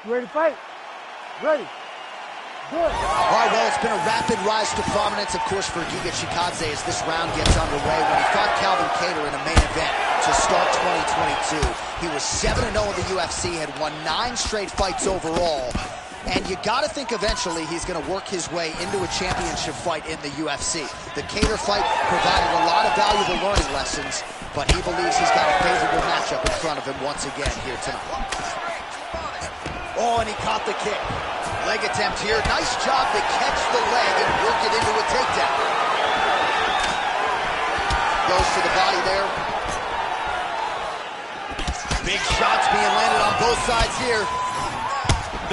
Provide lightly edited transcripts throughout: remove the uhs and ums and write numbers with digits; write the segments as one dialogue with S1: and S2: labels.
S1: You ready to fight? Ready. Good.
S2: All right, well, it's been a rapid rise to prominence, of course, for Giga Chikadze as this round gets underway. When he fought Calvin Kattar in a main event to start 2022, he was 7-0 in the UFC, had won 9 straight fights overall. And you got to think eventually he's going to work his way into a championship fight in the UFC. The Kattar fight provided a lot of valuable learning lessons, but he believes he's got a favorable matchup in front of him once again here tonight. Oh, and he caught the kick. Leg attempt here. Nice job to catch the leg and work it into a takedown. Goes to the body there. Big shots being landed on both sides here.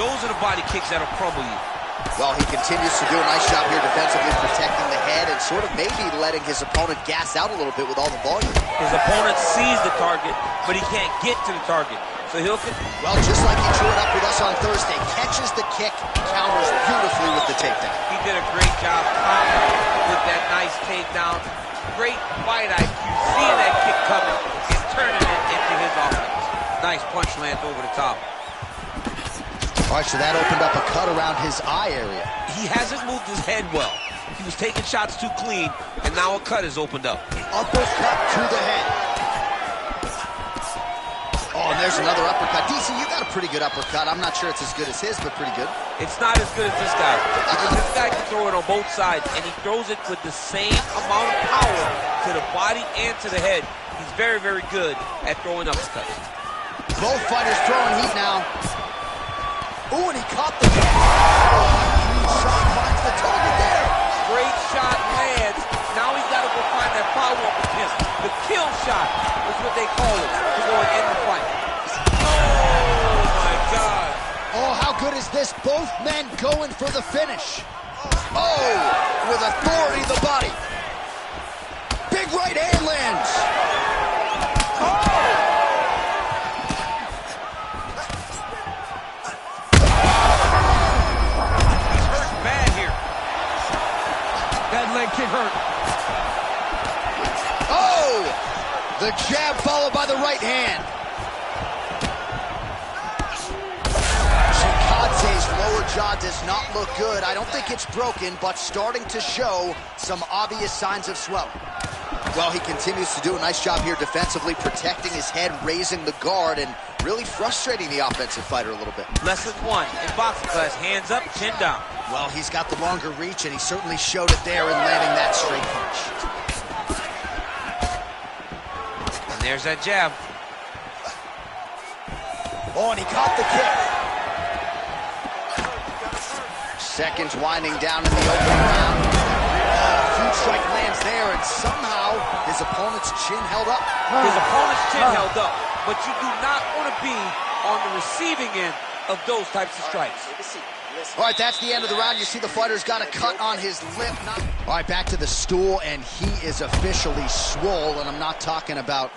S3: Those are the body kicks that'll crumble you.
S2: Well, he continues to do a nice job here defensively, protecting the head and sort of maybe letting his opponent gas out a little bit with all the volume.
S3: His opponent sees the target, but he can't get to the target. So he'll...
S2: Well, just like he drew it up with us on Thursday, catches the kick, counters beautifully with the takedown.
S3: He did a great job with that nice takedown. Great fight IQ, seeing that kick coming and turning it into his offense. Nice punch lands over the top.
S2: All right, so that opened up a cut around his eye area.
S3: He hasn't moved his head well. He was taking shots too clean, and now a cut has opened up.
S2: Uppercut to the head. Oh, and there's another uppercut. DC, you got a pretty good uppercut. I'm not sure it's as good as his, but pretty good.
S3: It's not as good as this guy. Because this guy can throw it on both sides, and he throws it with the same amount of power to the body and to the head. He's very, very good at throwing uppercuts.
S2: Both fighters throwing heat now. Ooh, and he caught the kick. Shot finds the target there.
S3: Great shot lands. Now he's got to go find that follow-up against. The kill shot is what they call it to go and end the fight. Oh, my God.
S2: Oh, how good is this? Both men going for the finish. Oh, with authority the body. Big right hand lands. Oh!
S3: That leg kick hurt.
S2: Oh! The jab followed by the right hand. Chikadze's lower jaw does not look good. I don't think it's broken, but starting to show some obvious signs of swelling. Well, he continues to do a nice job here defensively, protecting his head, raising the guard, and really frustrating the offensive fighter a little bit.
S3: Lesson 1 in boxing class, hands up, chin down.
S2: Well, he's got the longer reach, and he certainly showed it there in landing that straight punch.
S3: And there's that jab.
S2: Oh, and he caught the kick. Seconds winding down in the opening round. Oh, huge strike lands there, and somehow his opponent's chin held up.
S3: His opponent's chin held up, but you do not want to be on the receiving end of those types of strikes.
S2: All right, that's the end of the round. You see the fighter's got a cut on his lip. All right, back to the stool, and he is officially swole, and I'm not talking about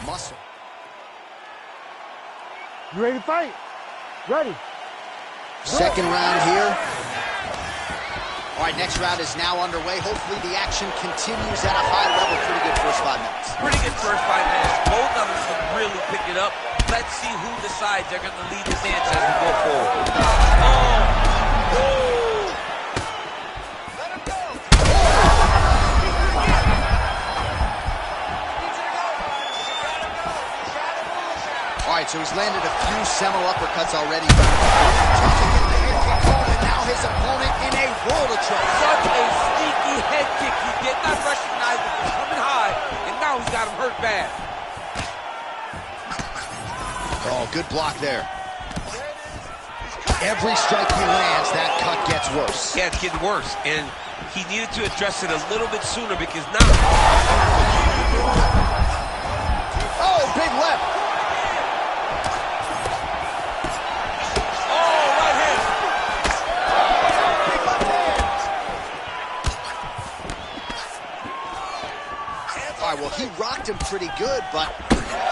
S2: muscle.
S1: You ready to fight? Ready.
S2: Second round here. All right, next round is now underway. Hopefully the action continues at a high level. Pretty good first 5 minutes.
S3: Pretty good first 5 minutes. Both of them can really pick it up. Let's see who decides they're going to lead the dance as we go forward.
S2: All right, so he's landed a few seminal uppercuts already. And now his opponent in a world of trouble.
S3: Such a sneaky head kick. He did not recognize it was coming high, and now he's got him hurt bad.
S2: Oh, good block there. Every strike he lands, that cut gets worse.
S3: Yeah, it's getting worse, and he needed to address it a little bit sooner because now...
S2: Oh, big left.
S3: Oh, right hand.
S2: All right, well, he rocked him pretty good, but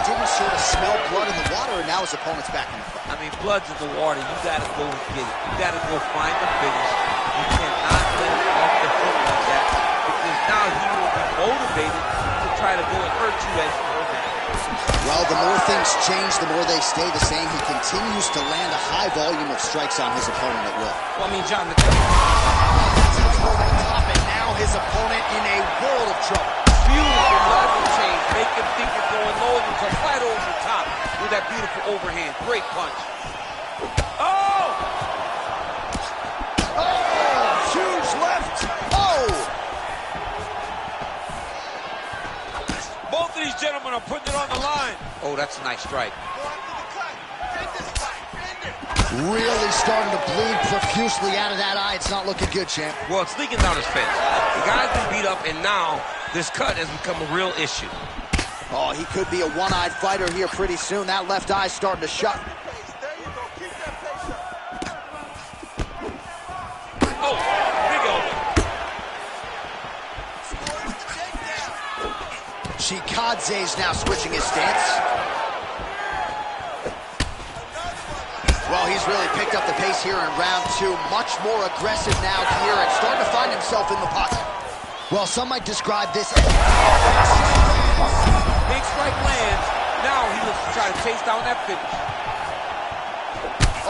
S2: didn't sort of smell blood in the water, and now his opponent's back in the fight.
S3: I mean, blood's in the water. You got to go and get it. You got to go find the finish. You cannot let him off the hook like that because now he will be motivated to try to go and hurt you as you hurt him.
S2: Well, the more things change, the more they stay the same. He continues to land a high volume of strikes on his opponent at will.
S3: Well, I mean, John,
S2: That's over the top, and now his opponent in a world of trouble.
S3: beautiful level change. Make him think you're going low and you come right over the top with that beautiful overhand. Great punch. Oh!
S2: Oh, huge left. Oh!
S3: Both of these gentlemen are putting it on the line. Oh, that's a nice strike.
S2: Really starting to bleed profusely out of that eye. It's not looking good, champ.
S3: Well, it's leaking down his face. The guy's been beat up, and now this cut has become a real issue.
S2: Oh, he could be a one-eyed fighter here pretty soon. That left eye's starting to shut.
S3: Oh, big elbow.
S2: Chikadze's now switching his stance. Well, he's really picked up the pace here in round two. Much more aggressive now here and starting to find himself in the pocket. Well, some might describe this as...
S3: Big strike lands. Now he looks to try to chase down that finish.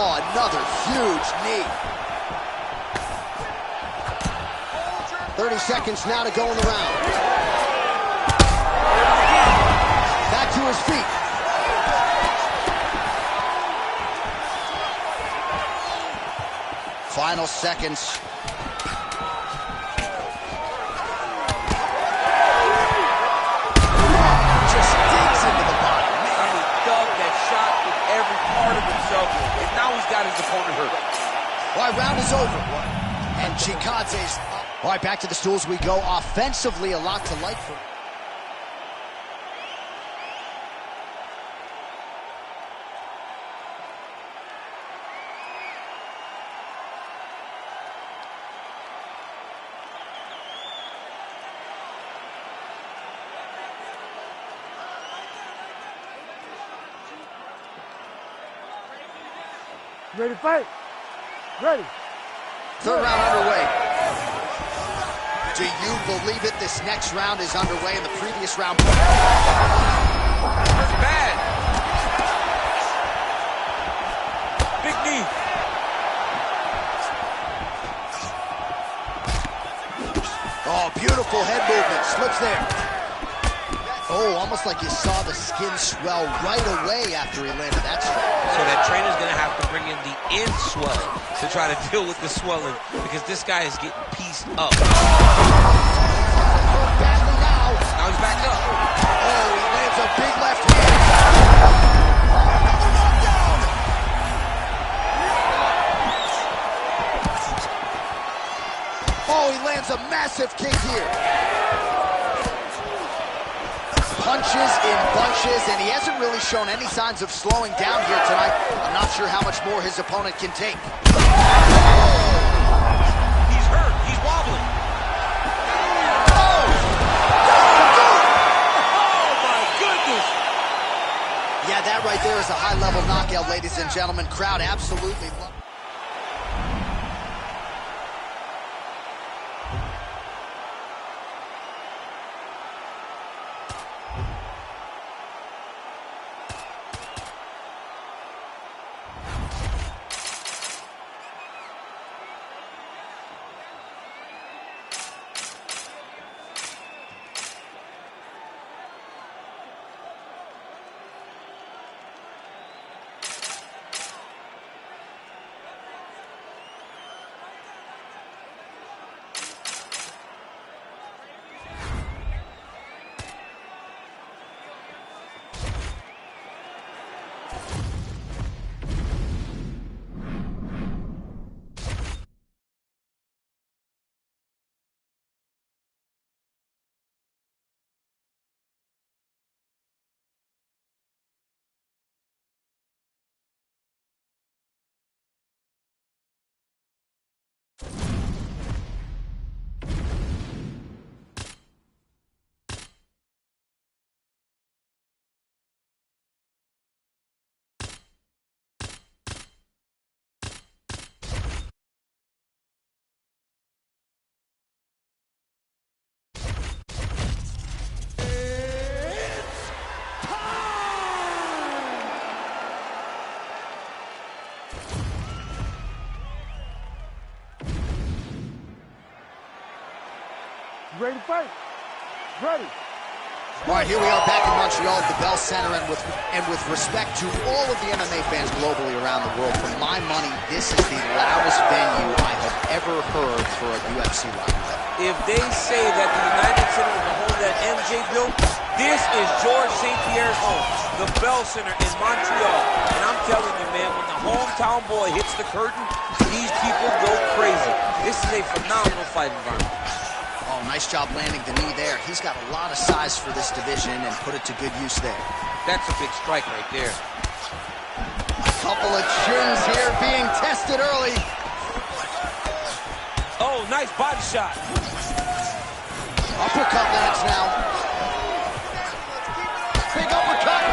S2: Oh, another huge knee. 30 seconds now to go in the round. Back to his feet. Final seconds. Just digs into the body.
S3: I mean, dug that shot with every part of himself, and now he's got his opponent hurt.
S2: All right, round is over. And Chikadze's... All right, back to the stools we go. Offensively, a lot to like for...
S1: Ready to fight? Ready.
S2: Third round underway. Do you believe it? This next round is underway in the previous round.
S3: Bad. Big knee.
S2: Oh, beautiful head movement. Slips there. Oh, almost like you saw the skin swell right away after he landed that strike.
S3: So that trainer's going to have to bring in the end swelling to try to deal with the swelling because this guy is getting pieced up.
S2: Badly now.
S3: Now he's back up.
S2: Oh, he lands a big left hand. Another knockdown. Oh, he lands a massive kick here. Punches in bunches, and he hasn't really shown any signs of slowing down here tonight. I'm not sure how much more his opponent can take.
S3: He's hurt. He's wobbling.
S2: Oh!
S3: Oh, my goodness.
S2: Yeah, that right there is a high-level knockout, ladies and gentlemen. Crowd absolutely loves it.
S1: Ready to fight? Ready.
S2: All right, here we are back in Montreal at the Bell Center, and with respect to all of the MMA fans globally around the world, for my money, this is the loudest venue I have ever heard for a UFC rivalry.
S3: If they say that the United Center is the home that MJ built, this is George St. Pierre's home, the Bell Center in Montreal. And I'm telling you, man, when the hometown boy hits the curtain, these people go crazy. This is a phenomenal fight environment.
S2: Oh, nice job landing the knee there. He's got a lot of size for this division and put it to good use there.
S3: That's a big strike right there.
S2: A couple of chins here being tested early.
S3: Oh, nice body shot.
S2: Uppercut lands now. Big uppercut.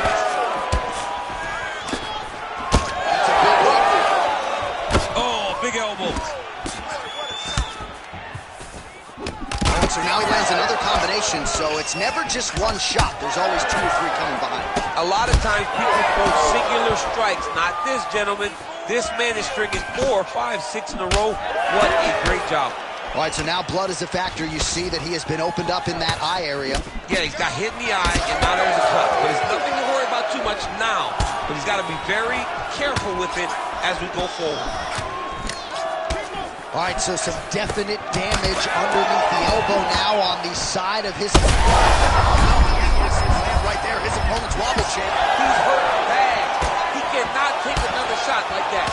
S2: That's a big hook.
S3: Oh, big elbow.
S2: So now he lands another combination, so it's never just one shot. There's always 2 or 3 coming behind.
S3: A lot of times people throw singular strikes. Not this gentleman. This man is stringing 4, 5, 6 in a row. What a great job.
S2: All right, so now blood is a factor. You see that he has been opened up in that eye area.
S3: Yeah, he's got hit in the eye, and now there's a cut. But it's nothing to worry about too much now. But he's got to be very careful with it as we go forward.
S2: All right, so some definite damage underneath the elbow now on the side of his... Right there, his opponent's wobble champ.
S3: He's hurt bad. He cannot take another shot like that.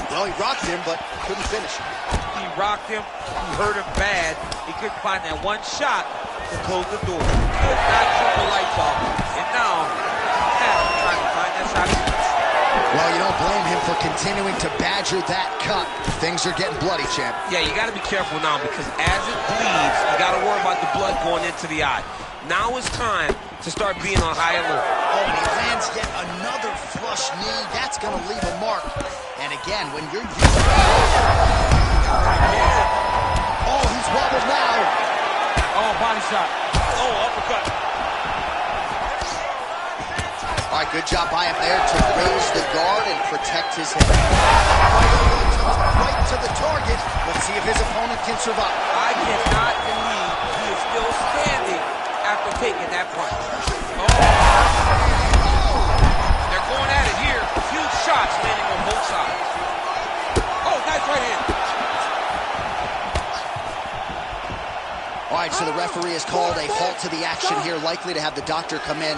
S2: Well, he rocked him, but couldn't finish.
S3: He rocked him. He hurt him bad. He couldn't find that one shot to close the door. Could not turn the lights off. And now, trying to find that shot.
S2: Well, you don't blame him for continuing to badger that cut. Things are getting bloody, champ.
S3: Yeah, you got to be careful now because as it bleeds, you got to worry about the blood going into the eye. Now it's time to start being on high alert.
S2: Oh, and he lands yet another flush knee. That's going to leave a mark. And again, when you're using... Oh, he's wobbled now.
S3: Oh, body shot. Oh, uppercut.
S2: All right, good job by him there to raise the guard and protect his head. Right to the target. Let's see if his opponent can survive.
S3: I cannot believe he is still standing after taking that punch. Oh. They're going at it here. Huge shots landing on both sides. Oh, nice right hand.
S2: All right, so the referee has called a halt to the action here, likely to have the doctor come in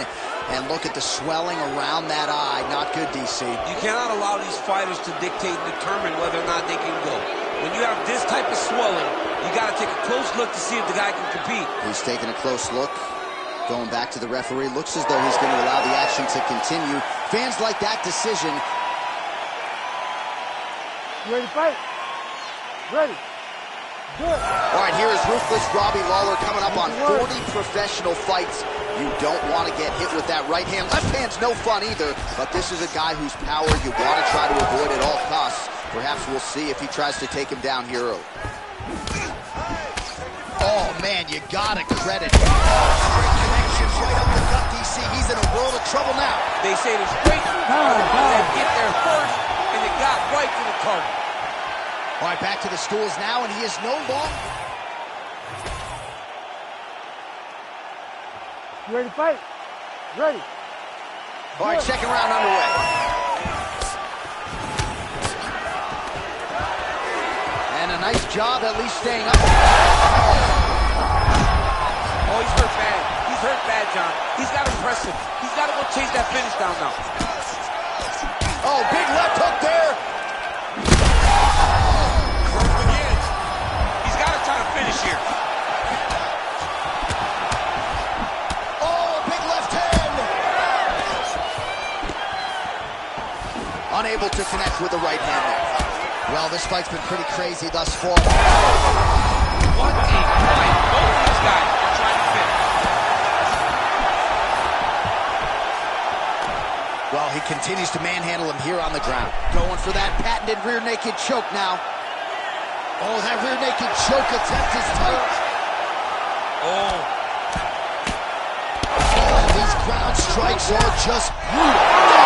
S2: and look at the swelling around that eye. Not good, DC.
S3: You cannot allow these fighters to dictate and determine whether or not they can go. When you have this type of swelling, you got to take a close look to see if the guy can compete.
S2: He's taking a close look. Going back to the referee. Looks as though he's going to allow the action to continue. Fans like that decision.
S1: You ready to fight? Ready. Good.
S2: All right, here is Ruthless Robbie Lawler coming up on 40 professional fights. You don't want to get hit with that right hand. Left hand's no fun either, but this is a guy whose power you want to try to avoid at all costs. Perhaps we'll see if he tries to take him down here early. Oh, man, you got to credit him. Great connection right up the gut, DC. He's in a world of trouble now.
S3: They say the straight that get there first, and it got right to the target.
S2: All right, back to the stools now, and he is no longer.
S1: You ready to fight? Ready.
S2: All right, second round underway. And a nice job at least staying up.
S3: Oh, he's hurt bad. He's hurt bad, John. He's got to press him. He's got to go chase that finish down now.
S2: Oh, big left hook there.
S3: He's got to try to finish here.
S2: Oh, big left hand. Unable to connect with the right hand there. Well, this fight's been pretty crazy thus far.
S3: What a fight. Both of these guys are trying to finish.
S2: Well, he continues to manhandle him here on the ground. Going for that patented rear naked choke now. Oh, that rear naked choke attempt is tight.
S3: Oh.
S2: Oh, these ground strikes are just brutal.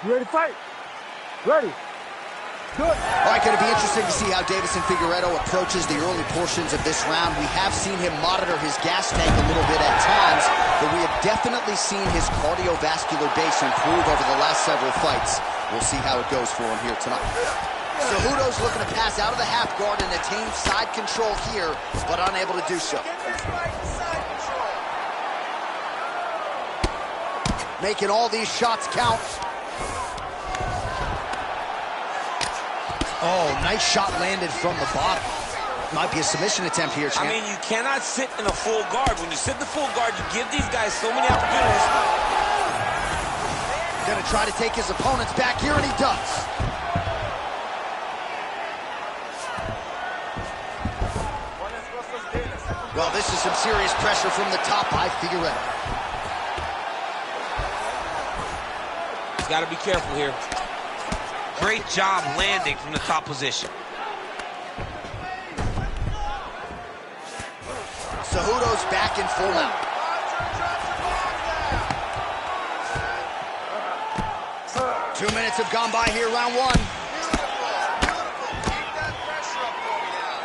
S1: You ready to fight? Ready. Good.
S2: All right, going to be interesting to see how Davison Figueiredo approaches the early portions of this round. We have seen him monitor his gas tank a little bit at times, but we have definitely seen his cardiovascular base improve over the last several fights. We'll see how it goes for him here tonight. Cejudo's looking to pass out of the half guard and attain side control here, but unable to do so. Making all these shots count. Oh, nice shot landed from the bottom. Might be a submission attempt here, champ.
S3: I mean, you cannot sit in a full guard. When you sit in the full guard, you give these guys so many opportunities.
S2: Gonna try to take his opponents back here, and he does. Well, this is some serious pressure from the top by Figueiredo.
S3: He's got to be careful here. Great job landing from the top position.
S2: Cejudo's back in full mount. 2 minutes have gone by here, round one.
S1: Keep that pressure up for me now.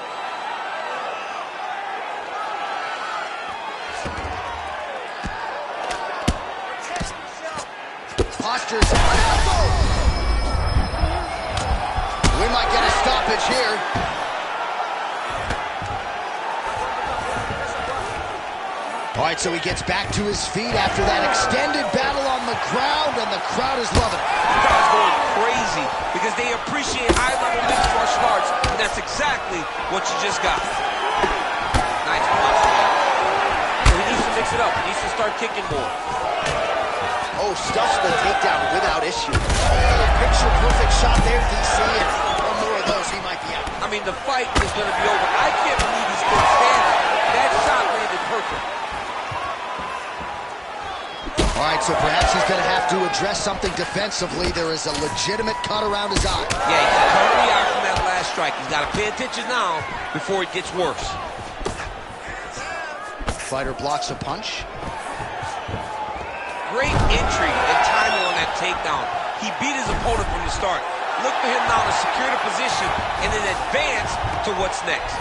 S2: Postures an elbow. We might get a stoppage here. All right, so he gets back to his feet after that extended battle on the ground, and the crowd is loving it.
S3: The crowd's going crazy because they appreciate high-level mixed martial arts, and that's exactly what you just got. Nice punch there. So he needs to mix it up. He needs to start kicking more.
S2: Oh, stuffs the takedown without issue. Picture-perfect shot there, DC, and one more of those, he might be out.
S3: I mean, the fight is going to be over. I can't believe he's still standing. That shot landed perfect.
S2: All right, so perhaps he's going to have to address something defensively. There is a legitimate cut around his eye.
S3: Yeah, he's covered the eye from that last strike. He's got to pay attention now before it gets worse.
S2: Fighter blocks a punch.
S3: Great entry and timing on that takedown. He beat his opponent from the start. Look for him now to secure the position and then advance to what's next.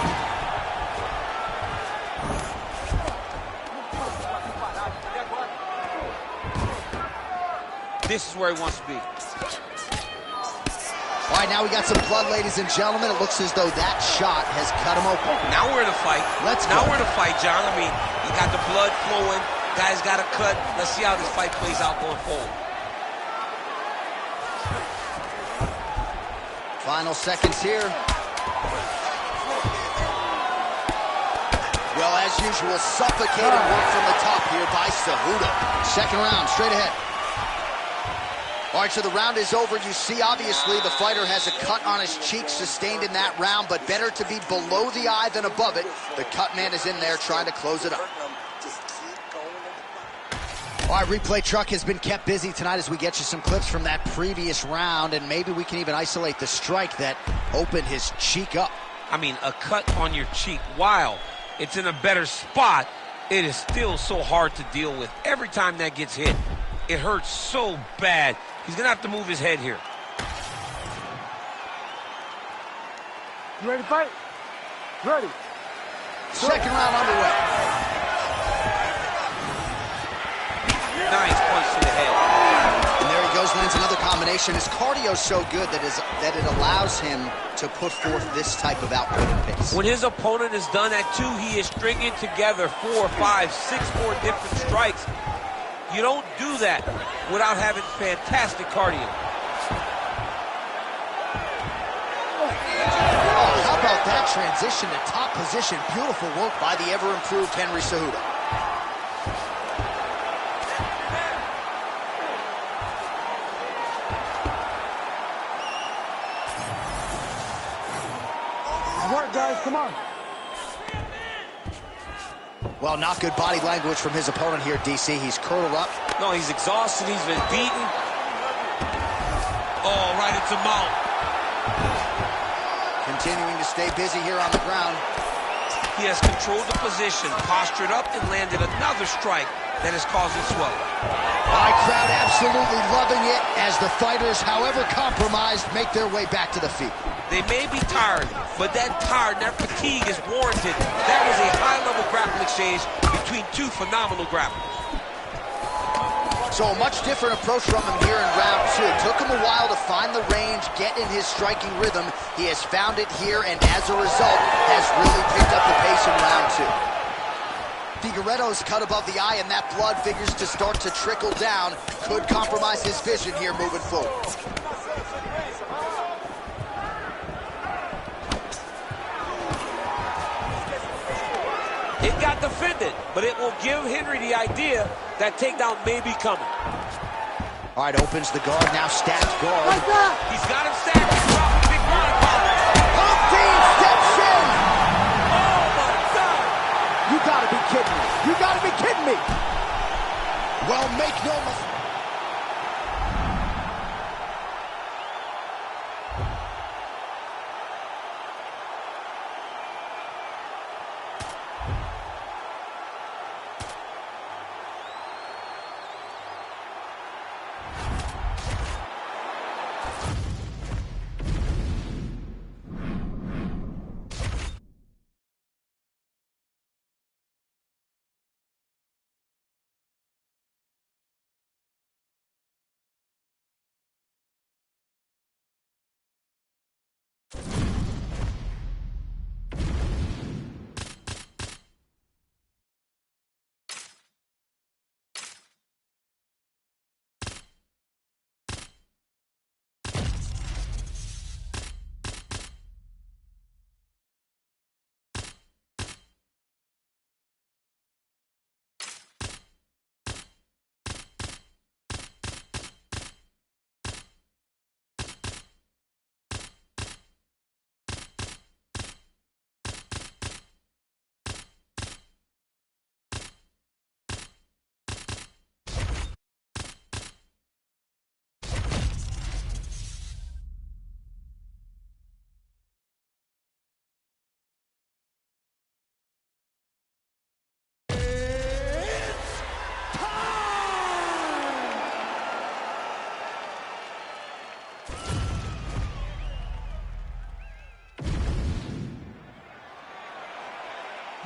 S3: This is where he wants to be.
S2: All right, now we got some blood, ladies and gentlemen. It looks as though that shot has cut him open.
S3: Now we're in a fight.
S2: Now
S3: we're in a fight, John. I mean, he got the blood flowing. Guy's got a cut. Let's see how this fight plays out going forward.
S2: Final seconds here. Well, as usual, suffocating work from the top here by Cejudo. Second round, straight ahead. All right, so the round is over. You see, obviously, the fighter has a cut on his cheek sustained in that round, but better to be below the eye than above it. The cut man is in there trying to close it up. All right, replay truck has been kept busy tonight as we get you some clips from that previous round, and maybe we can even isolate the strike that opened his cheek up.
S3: I mean, a cut on your cheek, while it's in a better spot, it is still so hard to deal with. Every time that gets hit, it hurts so bad. He's going to have to move his head here.
S1: You ready to fight? Ready.
S2: Second round underway.
S3: Nice punch to the head.
S2: And there he goes, lands another combination. His cardio's so good that it allows him to put forth this type of output and pace.
S3: When his opponent is done at 2, he is stringing together 4, 5, 6 more different strikes. You don't do that without having fantastic cardio.
S2: Oh, how about that transition to top position? Beautiful work by the ever-improved Henry Cejudo.
S1: Work, guys, come on.
S2: Well, not good body language from his opponent here, DC. He's curled up.
S3: No, he's exhausted. He's been beaten. Oh, right into mount.
S2: Continuing to stay busy here on the ground.
S3: He has controlled the position, postured up, and landed another strike that is causing swelling.
S2: All right, crowd absolutely loving it as the fighters, however compromised, make their way back to the feet.
S3: They may be tired, but that tiredness, that fatigue is warranted. That was a high-level grappling exchange between two phenomenal grapplers.
S2: So a much different approach from him here in round 2. It took him a while to find the range, get in his striking rhythm. He has found it here, and as a result, has really picked up the pace in round 2. Figueiredo's cut above the eye, and that blood figures to start to trickle down. Could compromise his vision here moving forward.
S3: It got defended, but it will give Henry the idea that takedown may be coming.
S2: All right, opens the guard, now stacked guard.
S1: Like that.
S3: He's got him stacked. He's dropping big one.
S2: Dean steps in.
S3: Oh, my God.
S1: You gotta be kidding me. You gotta be kidding me.
S2: Well, make no mistake.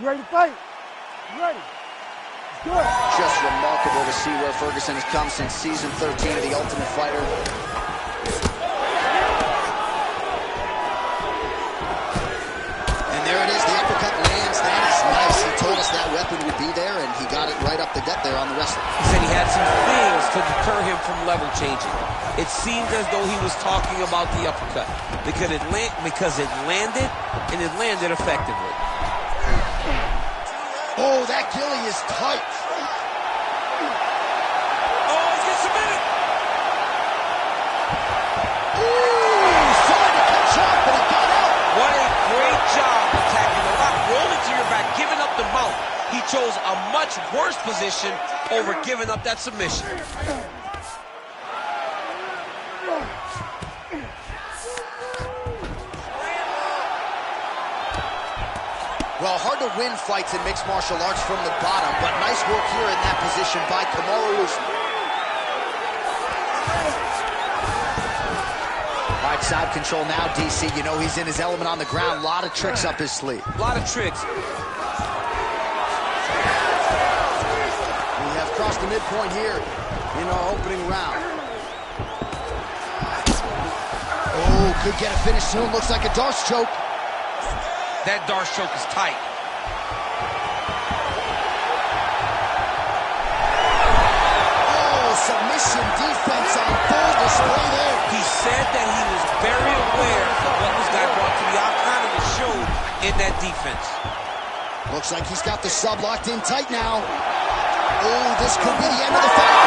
S1: ready to fight? You ready? Let's do it.
S2: Just remarkable to see where Ferguson has come since season 13 of The Ultimate Fighter. And there it is, the uppercut lands. That is nice. He told us that weapon would be there, and he got it right up the gut there on the wrestler.
S3: He said he had some things to deter him from level changing. It seemed as though he was talking about the uppercut because it landed, and it landed effectively.
S2: Oh, that gilly is tight.
S3: Oh, he's getting submitted.
S2: Ooh, trying to catch up, but he got out.
S3: What a great job attacking the lock, rolling to your back, giving up the mount. He chose a much worse position over giving up that submission.
S2: Well, hard to win fights in mixed martial arts from the bottom, but nice work here in that position by Kamaru Usman. All right, side control now, DC. You know he's in his element on the ground. A lot of tricks up his sleeve.
S3: A lot of tricks.
S2: We have crossed the midpoint here in our opening round. Oh, could get a finish soon. Looks like a Darce choke.
S3: That Darce choke is tight.
S2: Oh, submission defense on full display there.
S3: He said that he was very aware of what this guy brought to the octagon and it showed in that defense.
S2: Looks like he's got the sub locked in tight now. Oh, this could be the end of the fight.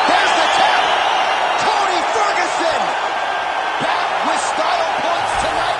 S2: There's the tap. Tony Ferguson back with style points tonight.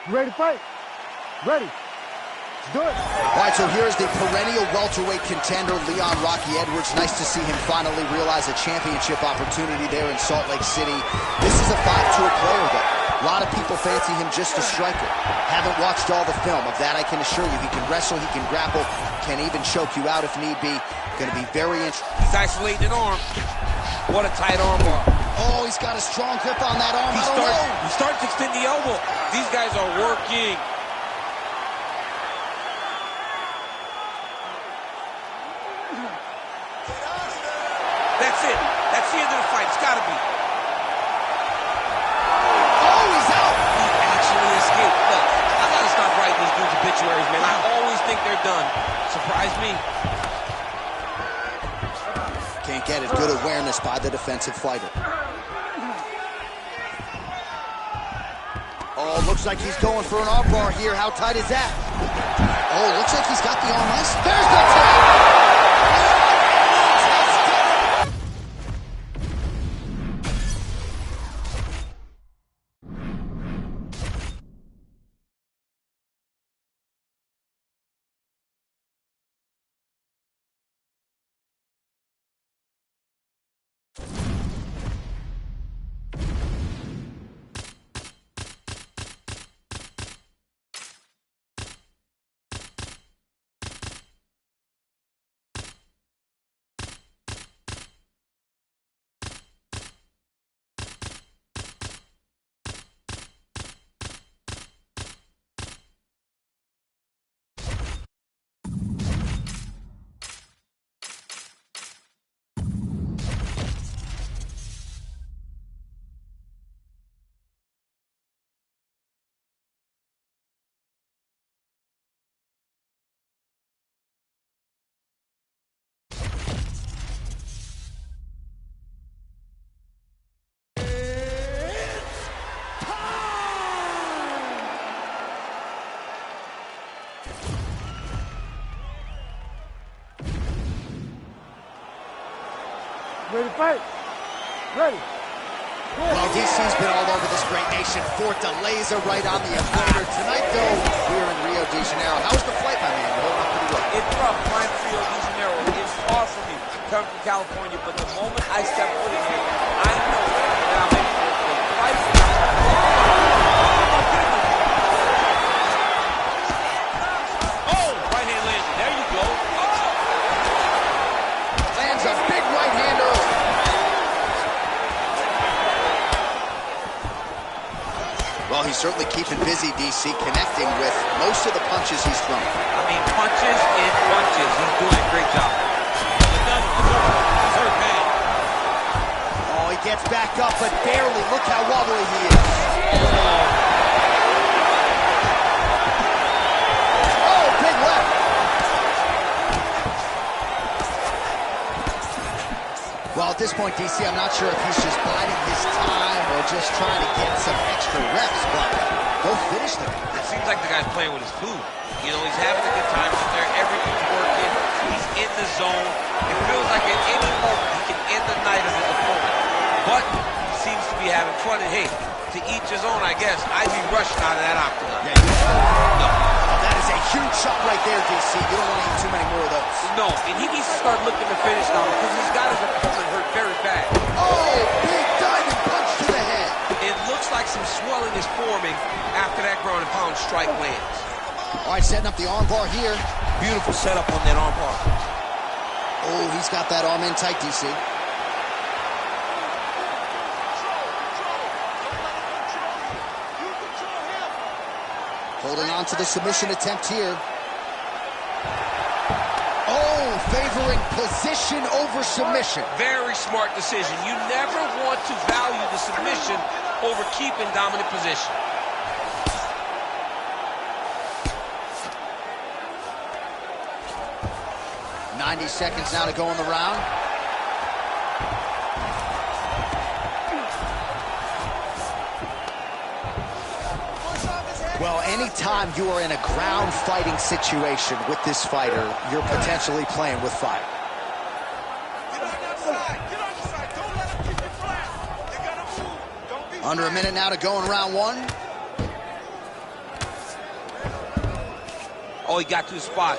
S1: You ready to fight? Ready. Let's do it.
S2: All right, so here's the perennial welterweight contender, Leon Rocky Edwards. Nice to see him finally realize a championship opportunity there in Salt Lake City. This is a 5-tool player, though. A lot of people fancy him just a striker. Haven't watched all the film. Of that, I can assure you. He can wrestle, he can grapple, can even choke you out if need be. Going to be very interesting.
S3: He's isolating an arm. What a tight arm bar.
S2: Oh, he's got a strong grip on that arm.
S3: He's starting to extend the elbow. These guys are working. That's it. That's the end of the fight. It's got to be.
S2: Oh, he's out.
S3: He actually escaped. Look, I got to stop writing these dudes' obituaries, man. I always think they're done. Surprise me.
S2: Can't get it. Good awareness by the defensive fighter. Oh, looks like he's going for an armbar here. How tight is that? Oh, looks like he's got the arm nice. There's the tap!
S1: Ready to fight? Ready.
S2: Well, DC's been all over this great nation. Fort de Laser right on the equator. Tonight, though, we're in Rio de Janeiro. How was the flight, my man? Holding up pretty well.
S3: It's rough flying to Rio de Janeiro. It's far from me. I come from California, but the moment I step foot in here, I know that I'm in for a flight. Oh, right hand landing. There you go. Oh!
S2: Lands a big right hander. Well, he's certainly keeping busy, DC, connecting with most of the punches he's thrown.
S3: I mean, punches in bunches. He's doing a great job. Third man.
S2: Oh, he gets back up, but barely. Look how wobbly he is. Oh, big left. Well, at this point, DC, I'm not sure if he's just biding his time or just trying to get some extra reps, but go finish the guy.
S3: It seems like the guy's playing with his food. You know, he's having a good time out there. Everything's working. He's in the zone. It feels like at any moment he can end the night of his opponent. But he seems to be having fun. And hey, to each his own, I guess. I'd be rushing out of that octagon.
S2: Yeah, no. Oh, that is a huge shot right there, DC. You don't want to eat too many more of those.
S3: No, and he needs to start looking to finish now because he's got his opponent hurt very bad.
S2: Oh, big diving punch to the head.
S3: It looks like some swelling is forming after that ground and pound strike lands.
S2: All right, setting up the arm bar here.
S3: Beautiful setup on that arm bar.
S2: Oh, he's got that arm in tight, DC. Holding on to the submission attempt here. Oh, favoring position over submission.
S3: Very smart decision. You never want to value the submission over keeping dominant position.
S2: .90 seconds now to go in the round. Well, anytime you are in a ground fighting situation with this fighter, you're potentially playing with fire. Under a minute now to go in round one.
S3: Oh, he got to the spot.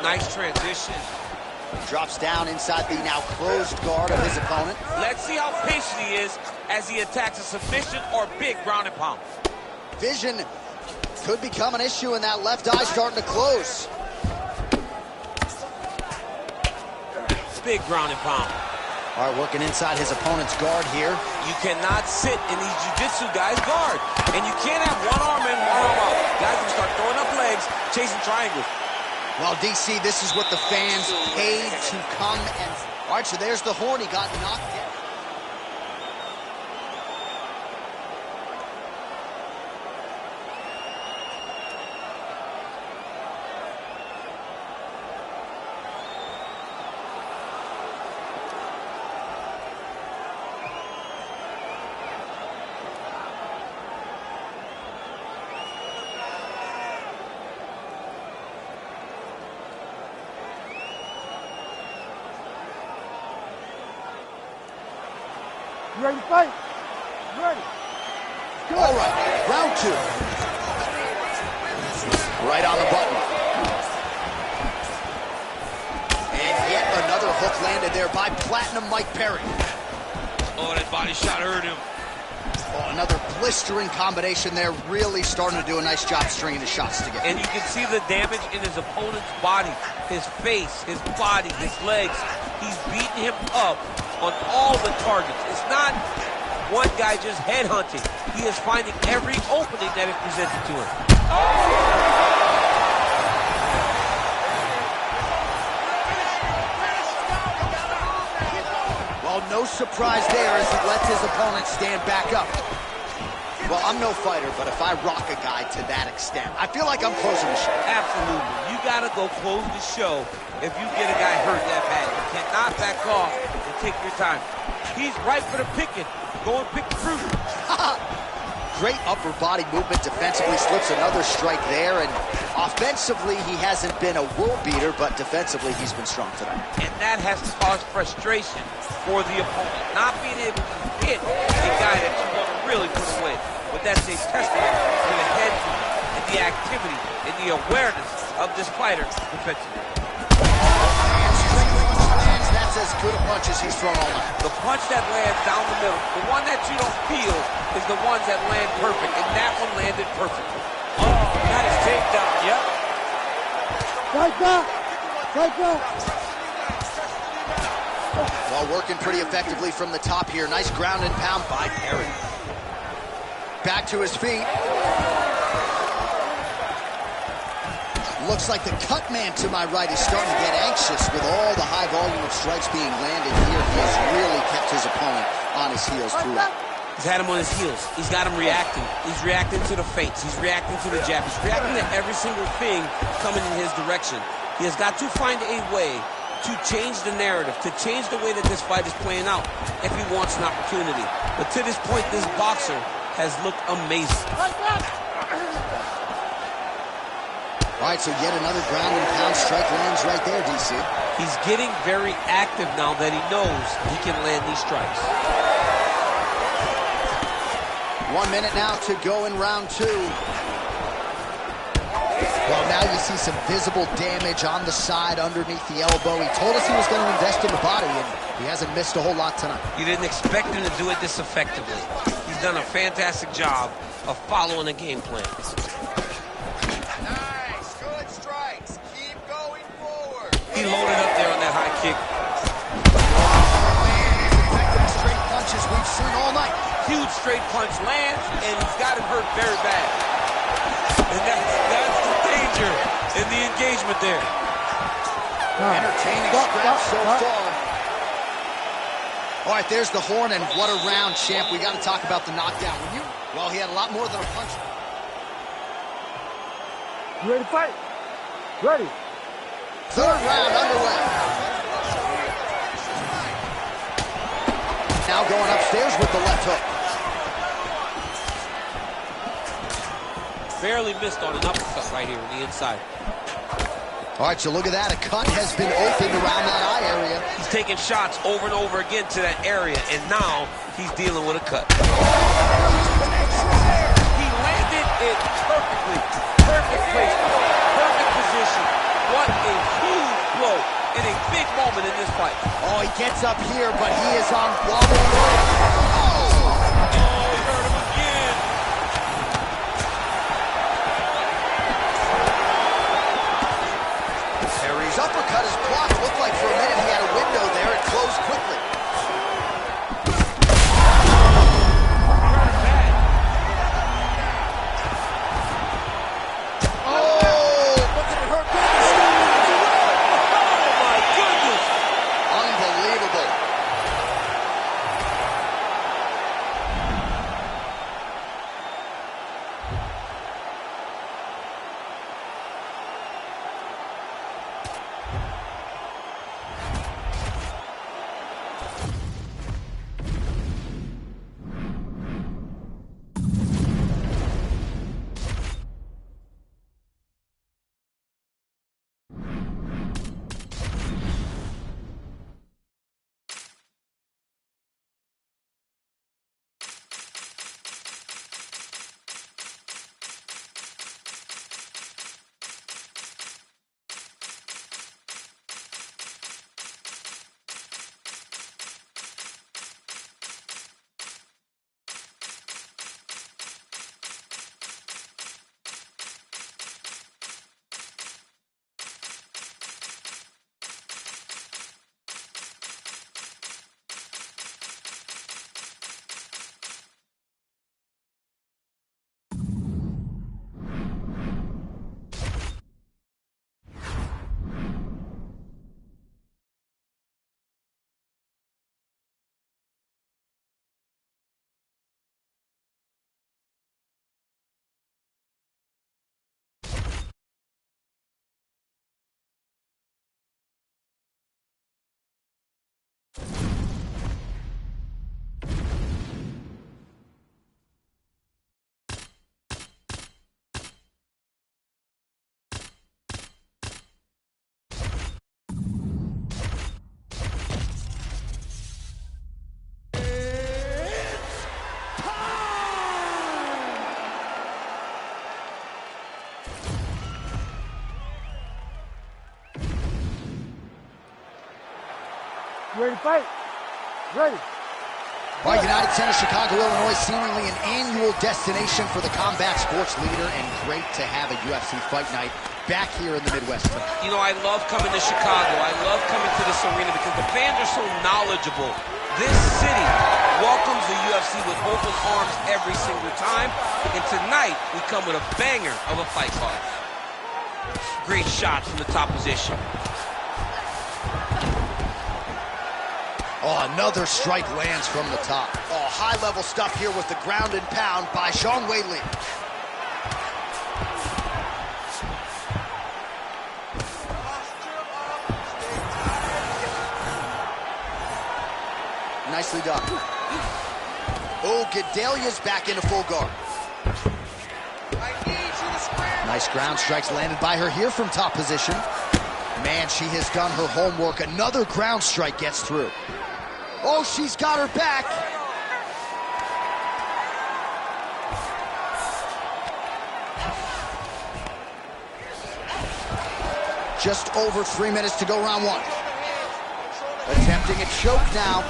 S3: Nice transition.
S2: Drops down inside the now closed guard of his opponent.
S3: Let's see how patient he is as he attacks a submission or big ground and pound.
S2: Vision could become an issue, and that left eye starting to close.
S3: Big ground and pound.
S2: All right, working inside his opponent's guard here.
S3: You cannot sit in these jiu-jitsu guys' guard. And you can't have one arm in, one arm out. Guys will start throwing up legs, chasing triangles.
S2: Well, DC, this is what the fans paid to come and... All right, so there's the horn. He got knocked down.
S1: You ready to fight? You ready? Good.
S2: All right, round two. Right on the button. And yet another hook landed there by Platinum Mike Perry.
S3: Oh, that body shot hurt him.
S2: Oh, another blistering combination there. Really starting to do a nice job stringing the shots together.
S3: And you can see the damage in his opponent's body, his face, his body, his legs. He's beating him up on all the targets. It's not one guy just headhunting. He is finding every opening that is presented to him.
S2: Well, no surprise there as he lets his opponent stand back up. Well, I'm no fighter, but if I rock a guy to that extent, I feel like I'm closing the show.
S3: Absolutely. You got to go close the show if you get a guy hurt that bad. You cannot back off and take your time. He's ripe for the picking. Go and pick the fruit.
S2: great upper body movement defensively, slips another strike there, and offensively, he hasn't been a world beater, but defensively, he's been strong tonight.
S3: And that has caused frustration for the opponent, not being able to hit a guy that you want to really put away. But that's a testament to the head and the activity and the awareness of this fighter defensively.
S2: That's as good a punch as he's thrown all night.
S3: The punch that lands down the middle, the one that you don't feel, is the ones that land perfect, and that one landed perfectly. Oh, that is takedown, yep.
S1: Right back! Right back!
S2: Well, working pretty effectively from the top here. Nice ground and pound by Perry. Back to his feet. Looks like the cut man to my right is starting to get anxious with all the high volume of strikes being landed here. He has really kept his opponent on his heels throughout.
S3: He's had him on his heels. He's got him reacting. He's reacting to the feints. He's reacting to the jab. He's reacting to every single thing coming in his direction. He has got to find a way to change the narrative, to change the way that this fight is playing out if he wants an opportunity. But to this point, this boxer has looked amazing.
S2: All right, so yet another ground and pound strike lands right there, DC.
S3: He's getting very active now that he knows he can land these strikes.
S2: 1 minute now to go in round two. Well, now you see some visible damage on the side underneath the elbow. He told us he was going to invest in the body, and he hasn't missed a whole lot tonight.
S3: You didn't expect him to do it this effectively. He's done a fantastic job of following a game plan. He loaded up there on that high kick.
S2: Straight punches we've seen all night.
S3: Huge straight punch lands, and he's got him hurt very bad. And that's the danger in the engagement there.
S2: Entertaining scratch so far. All right, there's the horn, and what a round, champ. We got to talk about the knockdown. Well, he had a lot more than a punch.
S1: You ready to fight? Ready.
S2: Third round underway. Now going upstairs with the left hook.
S3: Barely missed on an uppercut right here on the inside.
S2: All right, so look at that. A cut has been opened around that eye area.
S3: He's taking shots over and over again to that area, and now he's dealing with a cut. He landed it perfectly. Perfect placement. Perfect position. What a huge blow in a big moment in this fight.
S2: Oh, he gets up here, but he is on wobbling. Oh,
S3: he hurt him again.
S2: Perry's uppercut is blocked. Looked like for a minute he had a window there. It closed quickly.
S1: Ready to fight? Ready.
S2: Well, United Center, Chicago, Illinois, seemingly an annual destination for the combat sports leader, and great to have a UFC fight night back here in the Midwest tonight.
S3: You know, I love coming to Chicago. I love coming to this arena because the fans are so knowledgeable. This city welcomes the UFC with open arms every single time, and tonight we come with a banger of a fight card. Great shot from the top position.
S2: Oh, another strike lands from the top. Oh, high-level stuff here with the ground and pound by Zhang Weili. Nicely done. Oh, Gedalia's back into full guard. Nice ground strikes landed by her here from top position. Man, she has done her homework. Another ground strike gets through. Oh, she's got her back. Just over 3 minutes to go, round one. Attempting a choke now.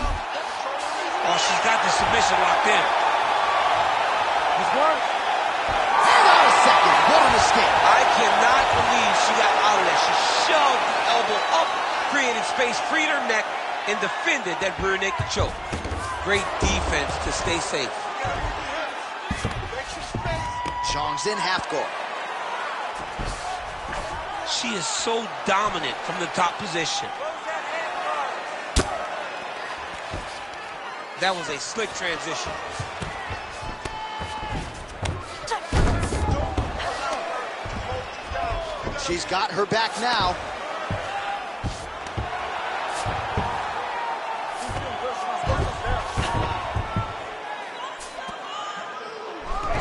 S3: Oh, she's got the submission locked in.
S2: Hang on a second. What an escape.
S3: I cannot believe she got out of that. She shoved the elbow up, created space, freed her neck, and defended that rear naked choke. Great defense to stay safe.
S2: Zhang's in half guard.
S3: She is so dominant from the top position. That was a slick transition.
S2: She's got her back now.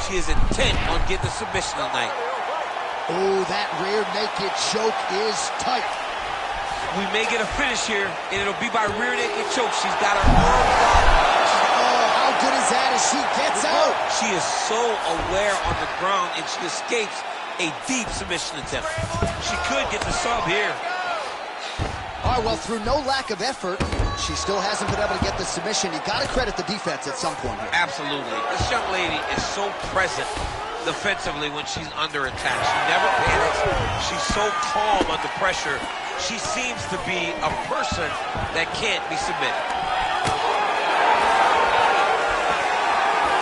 S3: She is intent on getting the submission tonight.
S2: Oh, that rear naked choke is tight.
S3: We may get a finish here, and it'll be by rear naked choke. She's got her arms locked.
S2: Oh, how good is that as she gets out?
S3: She is so aware on the ground, and she escapes a deep submission attempt. She could get the sub here.
S2: All right, well, through no lack of effort, she still hasn't been able to get the submission. You got to credit the defense at some point here.
S3: Absolutely. This young lady is so present defensively when she's under attack. She never panics. She's so calm under pressure. She seems to be a person that can't be submitted.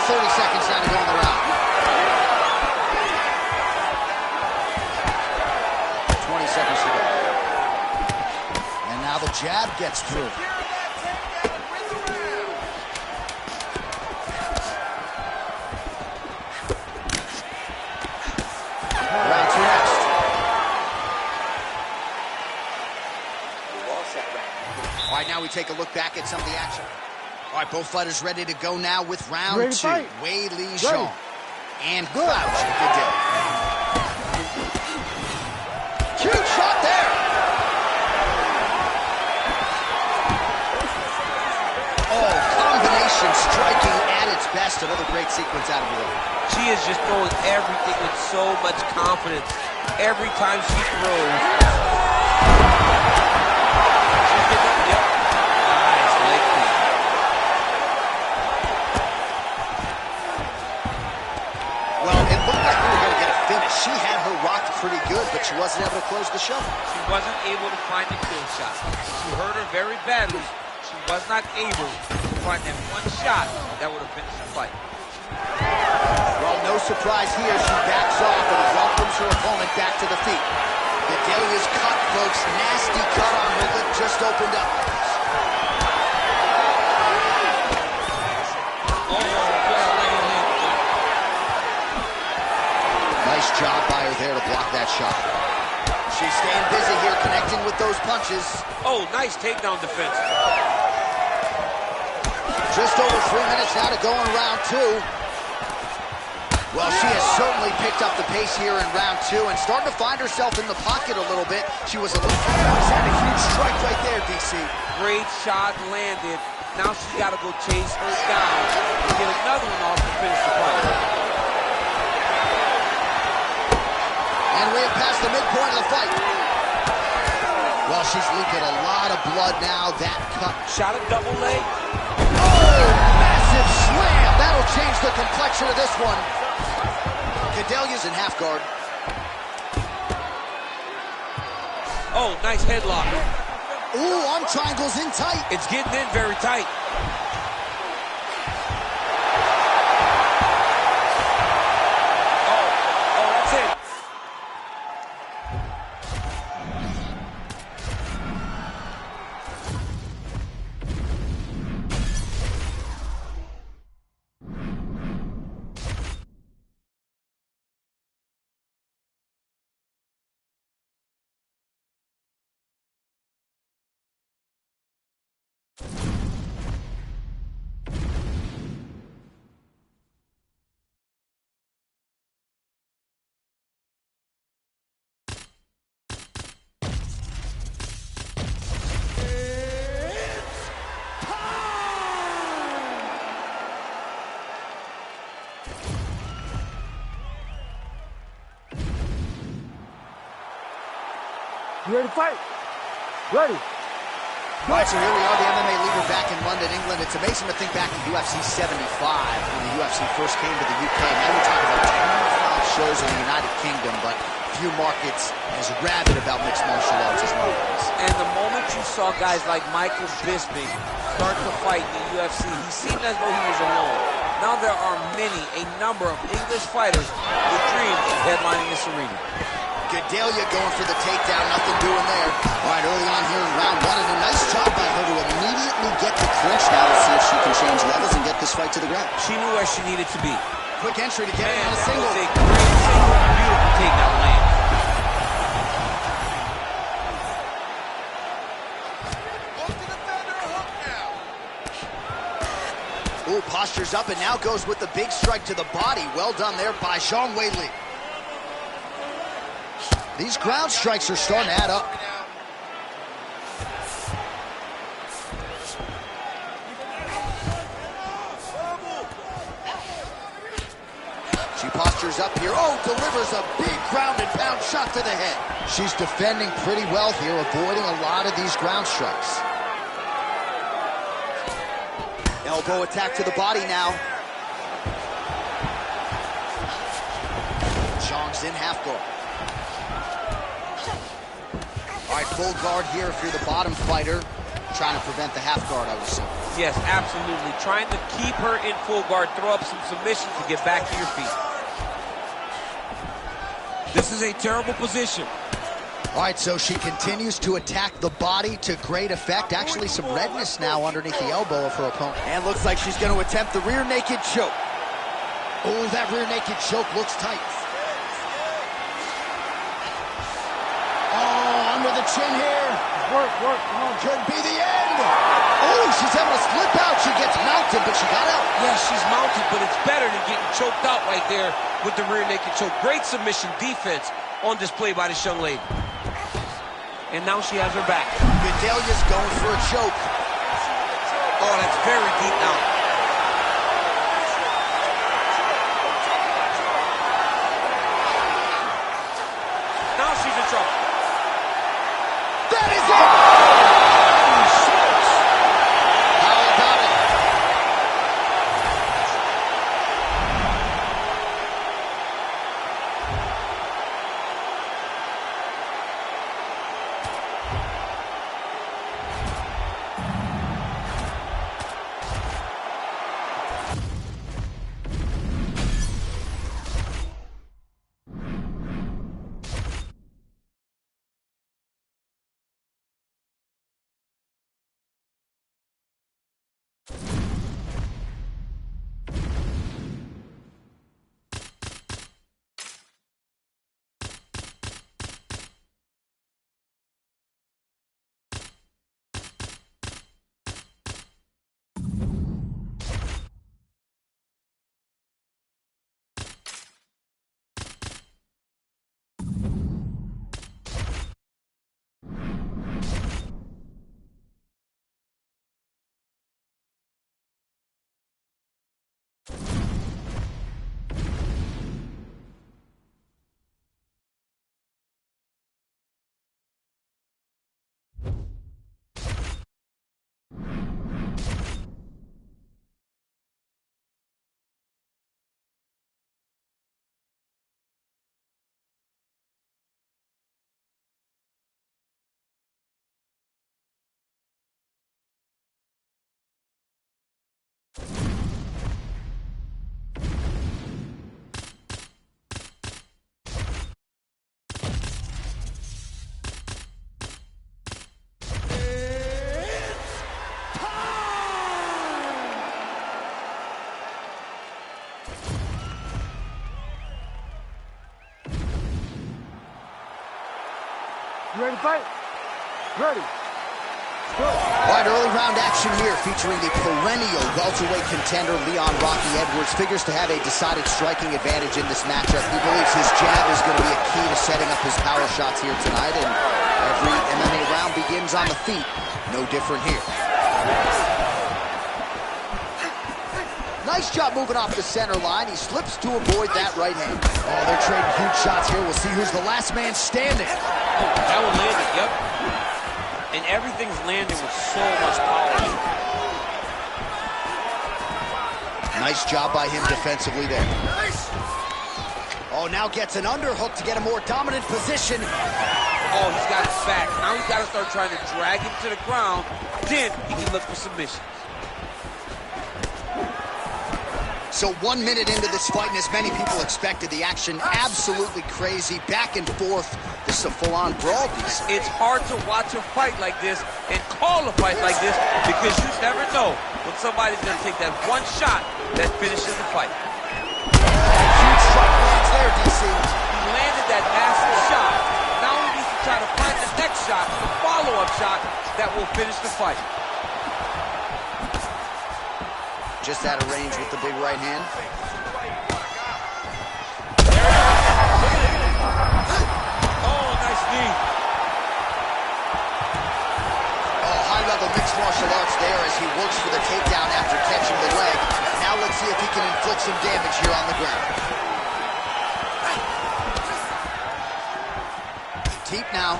S2: 30 seconds now to go in the round. 20 seconds to go. And now the jab gets through. Round two next. All right, now we take a look back at some of the action. All right, both fighters ready to go now with round two. Weili Zhang and Crouch. Good day. Huge shot there. Oh, combination striking at its best. Another great sequence out of her.
S3: She is just throwing everything with so much confidence. Every time she throws. Yep. Nice leg kick.
S2: Well, it looked like we were going to get a finish. She had her rocked pretty good, but she wasn't able to close the show.
S3: She wasn't able to find the kill shot. She hurt her very badly. She was not able to find that one shot that would have finished the fight.
S2: Well, no surprise here. She backs off and welcomes her opponent back to the feet. Gedalia's cut, folks. Nasty cut on her lip just opened up. Nice job by her there to block that shot. She's staying busy here, connecting with those punches.
S3: Oh, nice takedown defense.
S2: Just over 3 minutes now to go in round two. Well, she has certainly picked up the pace here in round two and starting to find herself in the pocket a little bit. She was a little... She's had a huge strike right there, DC.
S3: Great shot landed. Now she's got to go chase her down and get another one off to finish the fight.
S2: And we have passed the midpoint of the fight. Well, she's leaking a lot of blood now. That cut.
S3: Shot a double leg.
S2: Oh, massive slam. That'll change the complexion of this one. Gedalia's in half guard.
S3: Oh, nice headlock.
S2: Ooh, arm triangles in tight.
S3: It's getting in very tight. Oh, that's it.
S1: You ready to fight? Ready.
S2: All right, so here we are, the MMA leader back in London, England. It's amazing to think back to UFC 75 when the UFC first came to the UK. Now we're talking about 25 shows in the United Kingdom, but few markets as rabid about mixed martial arts as London.
S3: And the moment you saw guys like Michael Bisping start to fight in the UFC, he seemed as though he was alone. Now there are a number of English fighters with dreams of headlining this arena.
S2: Gedalia going for the takedown, nothing doing there. All right, early on here in round one, and a nice job by her to immediately get the clinch now to see if she can change levels and get this fight to the ground.
S3: She knew where she needed to be.
S2: Quick entry to get on a
S3: That
S2: single.
S3: was a great single, beautiful takedown land.
S2: Ooh, postures up and now goes with the big strike to the body. Well done there by Zhang Weili. These ground strikes are starting to add up. She postures up here. Oh, delivers a big ground and pound shot to the head. She's defending pretty well here, avoiding a lot of these ground strikes. Elbow attack to the body now. Zhang's in half guard. All right, full guard here if you're the bottom fighter. Trying to prevent the half guard, I would assume.
S3: Yes, absolutely. Trying to keep her in full guard, throw up some submissions to get back to your feet. This is a terrible position.
S2: All right, so she continues to attack the body to great effect. Actually, some redness now underneath the elbow of her opponent. And looks like she's going to attempt the rear naked choke. Oh, that rear naked choke looks tight. Oh, under the chin here.
S1: Work, come on.
S2: Could be the end. Oh, she's able to slip out. She gets mounted, but she got out.
S3: Yes, she's mounted, but it's better than getting choked out right there with the rear naked choke. Great submission defense on display by this young lady. And now she has her back.
S2: Gedalia's going for a choke.
S3: Oh, that's very deep now. Now she's in trouble.
S2: That is it! Holy smokes! How about it?
S1: You ready to fight? Ready. Go.
S2: All right, early round action here featuring the perennial welterweight contender Leon Rocky Edwards. Figures to have a decided striking advantage in this matchup. He believes his jab is going to be a key to setting up his power shots here tonight, and every MMA round begins on the feet. No different here. Nice job moving off the center line. He slips to avoid that right hand. Oh, they're trading huge shots here. We'll see who's the last man standing.
S3: Oh, that one landed, yep. And everything's landing with so much power.
S2: Nice job by him defensively there. Oh, now gets an underhook to get a more dominant position.
S3: Oh, he's got his back. Now he's got to start trying to drag him to the ground. Then he can look for submission.
S2: So 1 minute into this fight, and as many people expected, the action absolutely crazy, back and forth. This is a full-on brawl.
S3: It's hard to watch a fight like this and call a fight like this because you never know when somebody's going to take that one shot that finishes the fight.
S2: Huge strike lands there, DC.
S3: He landed that massive shot. Now he needs to try to find the next shot, the follow-up shot that will finish the fight.
S2: Just out of range with the big right hand.
S3: Oh, nice knee.
S2: Oh, high-level mixed martial arts there as he works for the takedown after catching the leg. Now let's see if he can inflict some damage here on the ground. Deep now.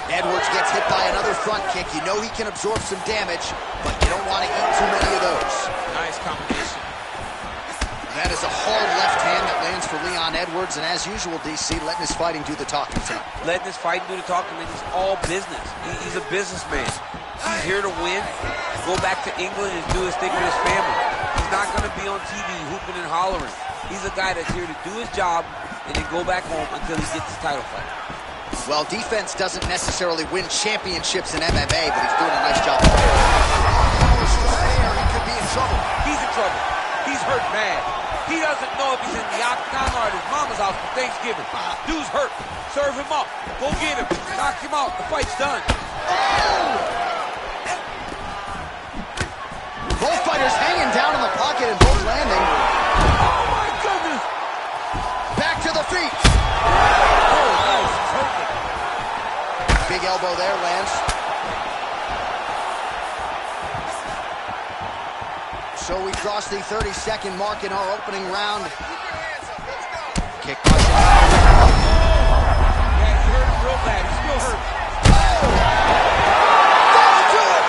S2: Edwards gets hit by another front kick. You know he can absorb some damage, but you don't want to eat too many of those.
S3: Nice combination.
S2: That is a hard left hand that lands for Leon Edwards, and as usual, DC, letting his fighting do the talking tonight.
S3: Letting his fighting do the talking, and he's all business. He's a businessman. He's here to win, go back to England and do his thing with his family. He's not going to be on TV hooping and hollering. He's a guy that's here to do his job and then go back home until he gets his title fight.
S2: Well, defense doesn't necessarily win championships in MMA, but he's doing a nice job. He could be in trouble.
S3: He's in trouble. He's hurt bad. He doesn't know if he's in the octagon or at his mama's house for Thanksgiving. Dude's hurt. Serve him up. Go get him. Knock him out. The fight's done.
S2: Both fighters hanging down in the pocket and both landing.
S3: Oh, my goodness.
S2: Back to the feet.
S3: Oh, nice. He's hurting.
S2: Big elbow there, lands. So we crossed the 30-second mark in our opening round. Kick by
S3: Yeah, he hurt him real bad. He's still hurt.
S2: That'll do it!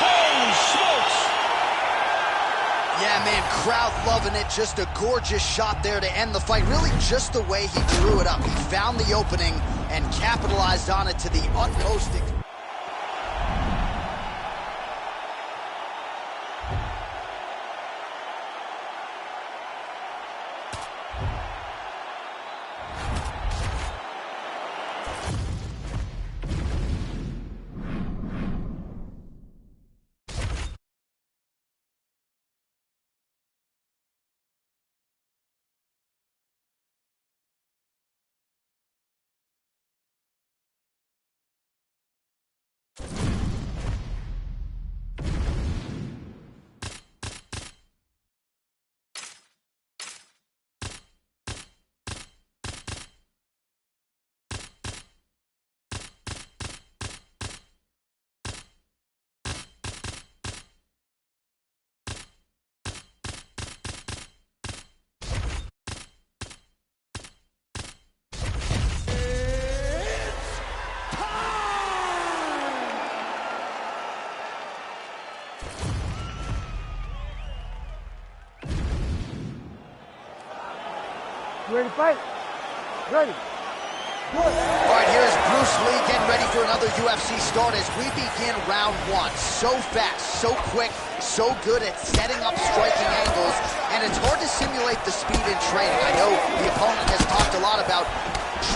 S3: Holy smokes.
S2: Yeah, man, crowd loving it. Just a gorgeous shot there to end the fight. Really just the way he drew it up. He found the opening and capitalized on it to the utmost
S1: You ready to fight? Ready.
S2: All right, here's Bruce Lee getting ready for another UFC start as we begin round one. So fast, so quick, so good at setting up striking angles, and it's hard to simulate the speed in training. I know the opponent has talked a lot about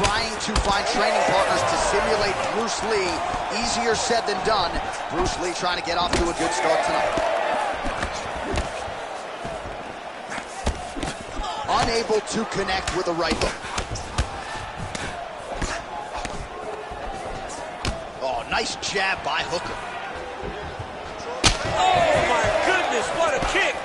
S2: trying to find training partners to simulate Bruce Lee. Easier said than done. Bruce Lee trying to get off to a good start tonight. Unable to connect with a right hook. Oh, nice jab by Hooker.
S3: Oh my goodness, what a kick!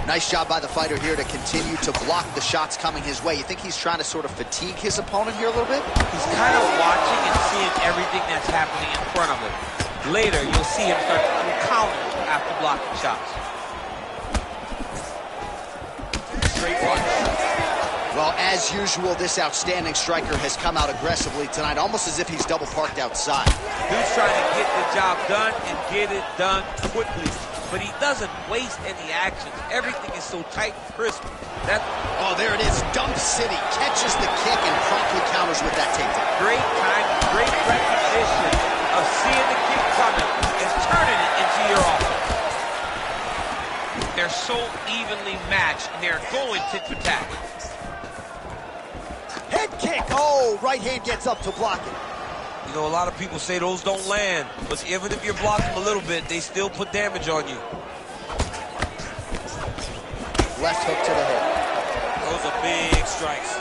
S2: Nice job by the fighter here to continue to block the shots coming his way. You think he's trying to sort of fatigue his opponent here a little bit?
S3: He's kind of watching and seeing everything that's happening in front of him. Later, you'll see him start to do counters after blocking shots. Straight punch.
S2: Well, as usual, this outstanding striker has come out aggressively tonight, almost as if he's double parked outside.
S3: Dude's trying to get the job done and get it done quickly, but he doesn't waste any actions. Everything is so tight and crisp.
S2: Oh, there it is. Dump City catches the kick and promptly counters with that takedown.
S3: Great time, great recognition of seeing the kick coming and turning it into your offense. They're so evenly matched, and they're going tit for tat.
S2: Head kick. Oh, right hand gets up to block it.
S3: You know, a lot of people say those don't land, but even if you're blocking a little bit, they still put damage on you.
S2: Left hook to the head.
S3: Those are big strikes.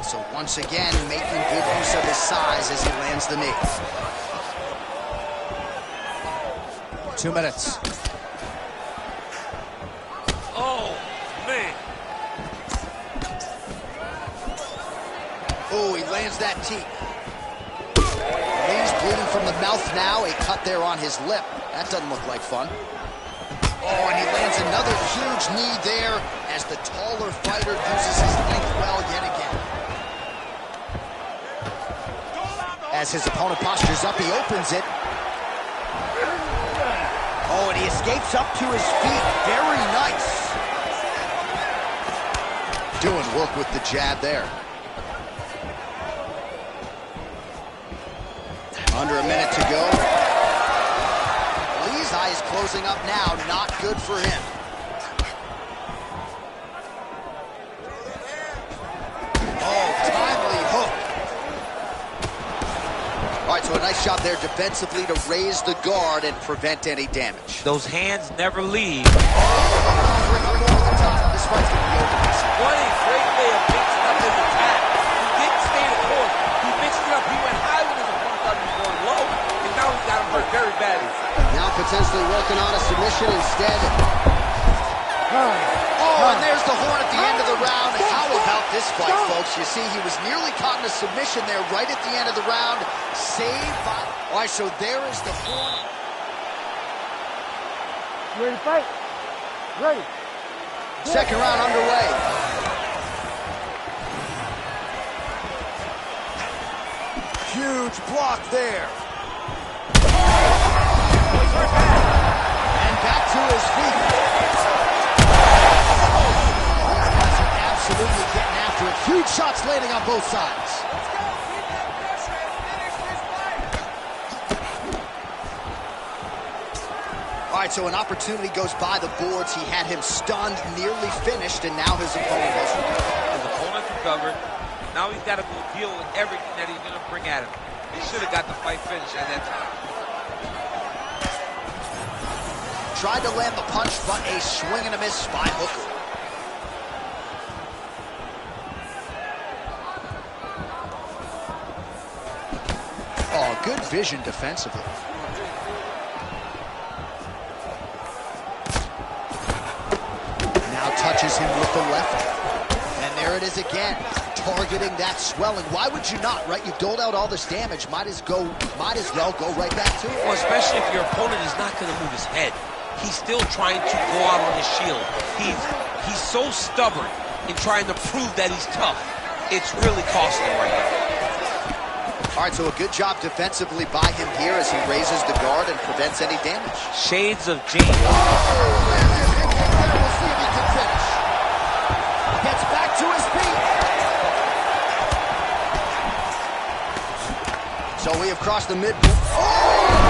S2: So once again, making good use of his size as he lands the knee. 2 minutes.
S3: Oh, man.
S2: Oh, he lands that teep. He's bleeding from the mouth now. A cut there on his lip. That doesn't look like fun. Oh, and he lands another huge knee there as the taller fighter uses his length well yet again. As his opponent postures up, he opens it. Oh, and he escapes up to his feet. Very nice. Doing work with the jab there. Under a minute to go. Lee's eyes closing up now. Not good for him. Oh, timely hook. All right, so a nice job there defensively to raise the guard and prevent any damage.
S3: Those hands never leave.
S2: This fight's going to be over.
S3: What a great way of mixing up his attack. He didn't stay the course. He mixed it up. He went high when his opponent thought he was going low, and now he's got him hurt very badly.
S2: Now potentially working on a submission instead. Oh, and there's the horn at the end of the round. How about this fight, folks? You see, he was nearly caught in a submission there right at the end of the round. Saved by... All right, so there is the horn.
S1: You ready to fight? Ready.
S2: Second round underway. Huge block there. And back to his feet. These guys are absolutely getting after it. Huge shots landing on both sides. All right, so an opportunity goes by the boards. He had him stunned, nearly finished, and now his opponent has recovered.
S3: His opponent's recovered. Now he's got to go deal with everything that he's going to bring at him. He should have got the fight finished at that time.
S2: Tried to land the punch, but a swing and a miss by Hooker. Oh, good vision defensively. Now touches him with the left. And there it is again, targeting that swelling. Why would you not, right? You've doled out all this damage. Might as well go right back to it.
S3: Well, especially if your opponent is not going to move his head. He's still trying to go out on his shield. He's so stubborn in trying to prove that he's tough. It's really costing him right now.
S2: All right, so a good job defensively by him here as he raises the guard and prevents any damage.
S3: Shades of James.
S2: corner. We'll see if he can finish. Gets back to his feet. So we have crossed the midpoint. Oh!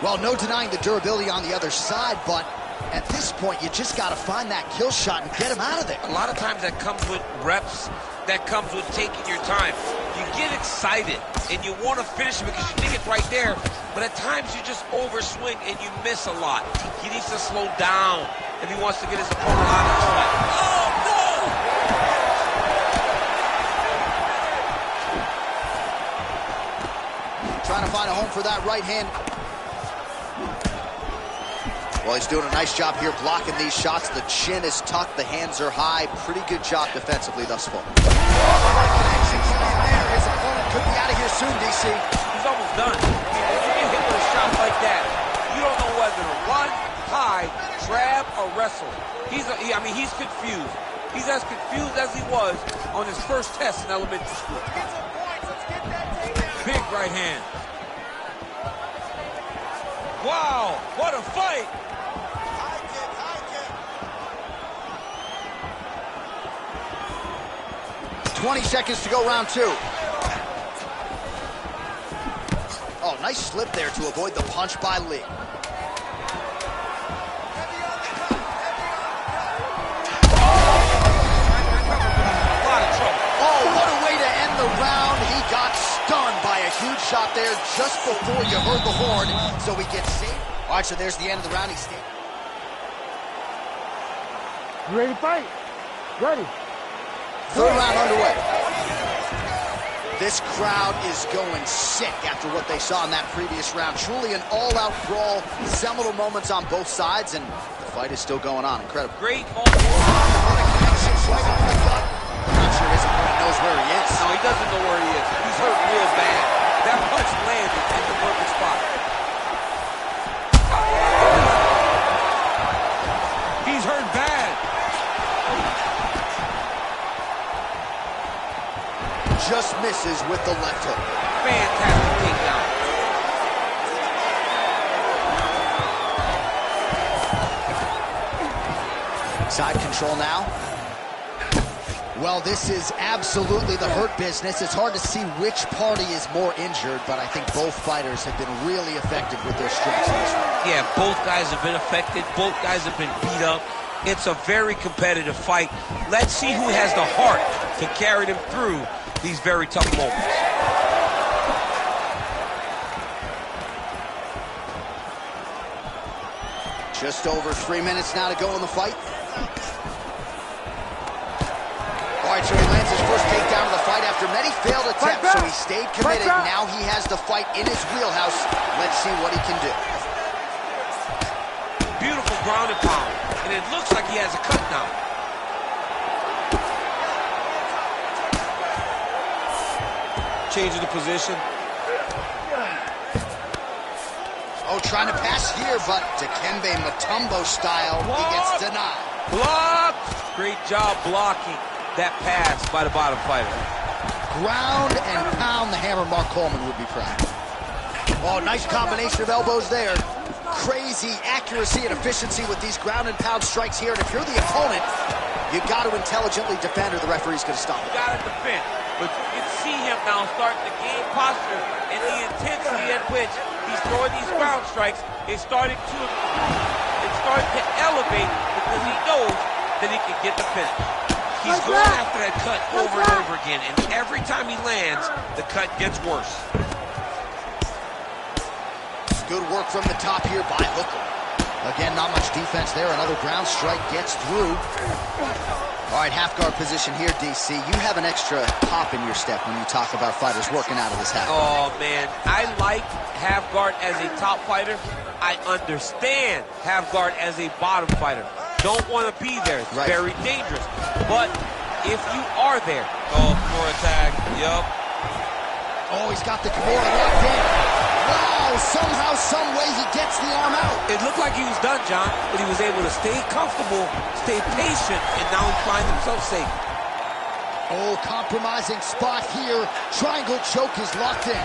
S2: Well, no denying the durability on the other side, but at this point, you just got to find that kill shot and get him out of there.
S3: A lot of times that comes with reps, that comes with taking your time. You get excited, and you want to finish it because you think it's right there, but at times you just overswing and you miss a lot. He needs to slow down if he wants to get his opponent out of the fight. Oh, no!
S2: Trying to find a home for that right hand. Well, he's doing a nice job here blocking these shots. The chin is tucked, the hands are high. Pretty good job defensively thus far. His opponent could be out of here soon, DC.
S3: He's almost done. If you get hit with a shot like that, you don't know whether to run, hide, grab, or wrestle. He's confused. He's as confused as he was on his first test in elementary school. Big right hand. Wow, what a fight!
S2: 20 seconds to go, round two. Oh, nice slip there to avoid the punch by Lee. Oh, what a way to end the round. He got stunned by a huge shot there just before you heard the horn, so he gets saved. All right, so there's the end of the round. He's staying.
S1: You ready to fight? Ready.
S2: Third round underway. This crowd is going sick after what they saw in that previous round. Truly an all-out brawl, seminal moments on both sides, and the fight is still going on. Incredible.
S3: Great moment.
S2: I'm not sure his opponent knows where he is.
S3: No, he doesn't know where he is. He's hurt real bad. That punch landed in the perfect spot. He's hurt bad.
S2: Just misses with the left hook.
S3: Fantastic takedown.
S2: Side control now. Well, this is absolutely the hurt business. It's hard to see which party is more injured, but I think both fighters have been really effective with their strikes in this round.
S3: Yeah, both guys have been affected. Both guys have been beat up. It's a very competitive fight. Let's see who has the heart to carry them through these very tough moments.
S2: Just over 3 minutes now to go in the fight. All right, so he lands his first takedown of the fight after many failed attempts, so he stayed committed. Now he has the fight in his wheelhouse. Let's see what he can do.
S3: Beautiful ground and pound, and it looks like he has a cut now. Changing the position.
S2: Oh, trying to pass here, but Dikembe Mutombo style, he gets denied.
S3: Blocked! Great job blocking that pass by the bottom fighter.
S2: Ground and pound, the hammer Mark Coleman would be proud. Oh, nice combination of elbows there. Crazy accuracy and efficiency with these ground and pound strikes here. And if you're the opponent, you've got to intelligently defend or the referee's going to stop it.
S3: You got to defend. But you can see him now starting to gain posture, and the intensity at which he's throwing these ground strikes is starting to elevate because he knows that he can get the finish. He's going after that cut over and over again, and every time he lands, the cut gets worse.
S2: Good work from the top here by Hooker. Again, not much defense there. Another ground strike gets through. All right, half guard position here, DC. You have an extra pop in your step when you talk about fighters working out of this half guard.
S3: Oh, man. I like half guard as a top fighter. I understand half guard as a bottom fighter. Don't want to be there. It's very dangerous. But if you are there, Kimura tag. Yup.
S2: Oh, he's got the Kimura locked in. Wow, somehow, some way he gets the arm out.
S3: It looked like he was done, John, but he was able to stay comfortable, stay patient, and now he finds himself safe.
S2: Oh, compromising spot here. Triangle choke is locked in. Oh,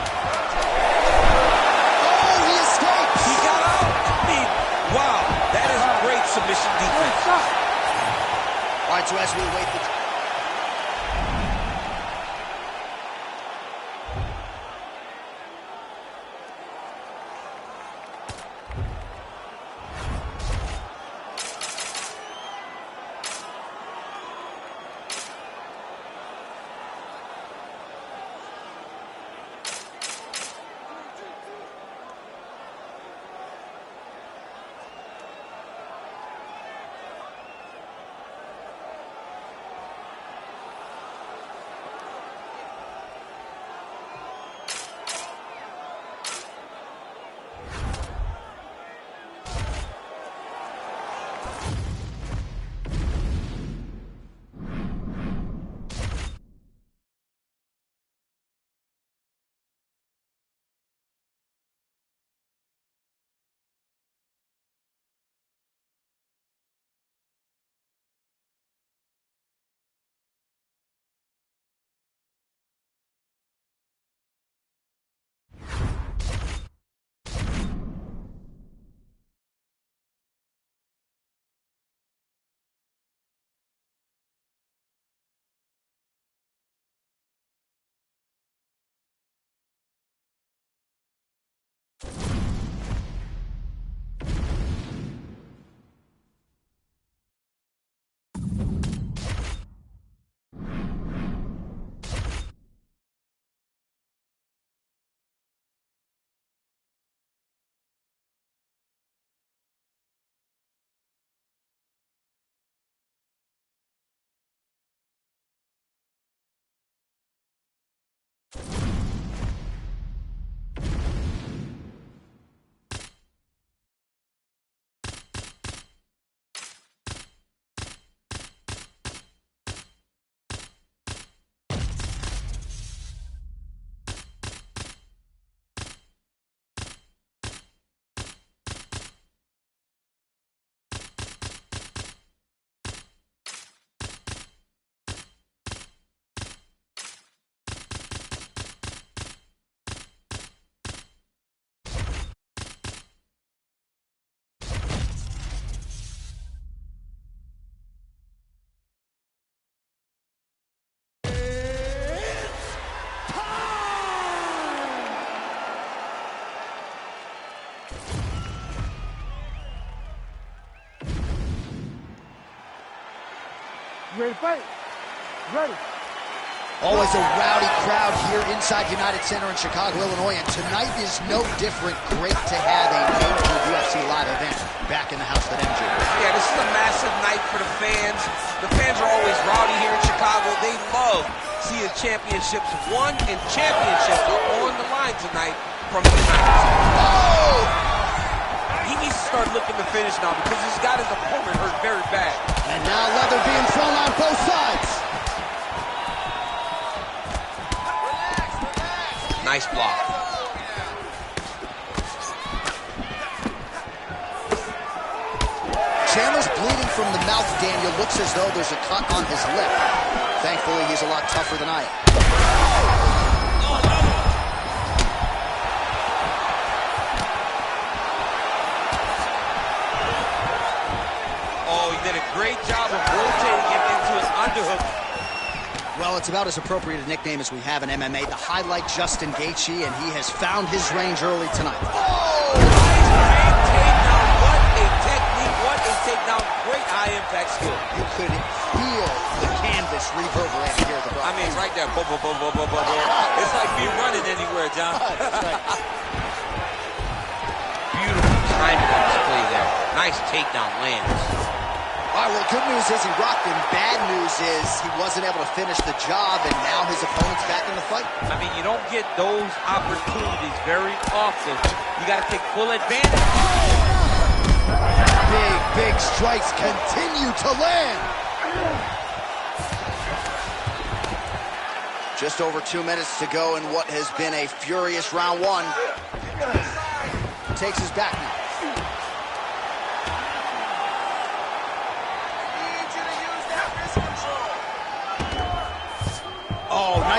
S2: he escapes.
S3: He got out. I mean, wow, that is great submission defense.
S2: All right, so as we wait the...
S1: You ready to fight? Ready.
S2: Always a rowdy crowd here inside United Center in Chicago, Illinois, and tonight is no different. Great to have a major UFC live event back in the house at MJ.
S3: Yeah, this is a massive night for the fans. The fans are always rowdy here in Chicago. They love seeing championships won and championships are on the line tonight from the United Center.
S2: Oh!
S3: He needs to start looking to finish now because he's got his opponent hurt very bad.
S2: And now leather being thrown on both sides.
S3: Nice block.
S2: Chandler's bleeding from the mouth, Daniel. Looks as though there's a cut on his lip. Thankfully, he's a lot tougher than I am.
S3: Oh, he did a great job of rotating him into his underhook.
S2: Well, it's about as appropriate a nickname as we have in MMA. The highlight Justin Gaethje, and he has found his range early tonight.
S3: Oh! Nice takedown. What a technique. What a takedown. Great high-impact skill.
S2: You could feel the canvas reverberating here at the broadcast.
S3: I mean, right there. Boom, boom, boom, boom, boom, boom, boom. It's like me running anywhere, John.
S2: That's right.
S3: Beautiful timing on this play there. Nice takedown lands.
S2: All right, well, good news is he rocked him. Bad news is he wasn't able to finish the job, and now his opponent's back in the fight.
S3: I mean, you don't get those opportunities very often. You got to take full advantage.
S2: Big strikes continue to land. Just over 2 minutes to go in what has been a furious round one. Takes his back now.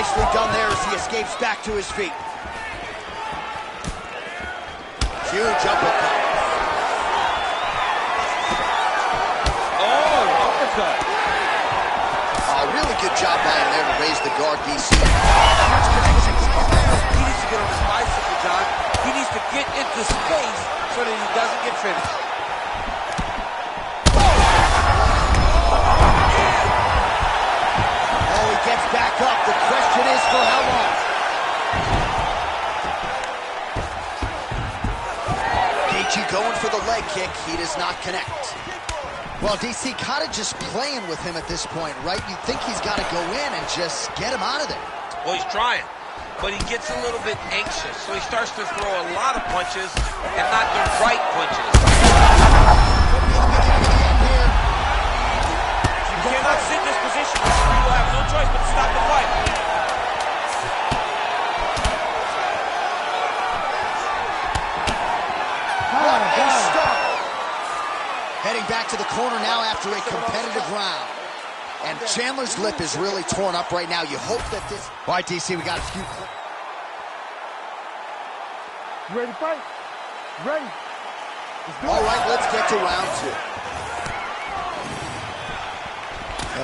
S2: Nicely done there as he escapes back to his feet. Huge uppercut.
S3: Oh, uppercut.
S2: Really good job by him there to raise the guard, DC.
S3: He needs to get on his bicycle, John. He needs to get into space so that he doesn't get finished.
S2: Oh, he gets back up. The question is for how long? Gaethje going for the leg kick. He does not connect. Well, DC kind of just playing with him at this point, right? You think he's got to go in and just get him out of there.
S3: Well, he's trying, but he gets a little bit anxious, so he starts to throw a lot of punches and not the right punches. You cannot sit in this position. You will have no choice but to stop the fight.
S2: What a start! Heading back to the corner now after a competitive round. And Chandler's lip is really torn up right now. You hope that this... All right, DC, we got a few...
S1: You ready to fight? You ready?
S2: All right, let's get to round two.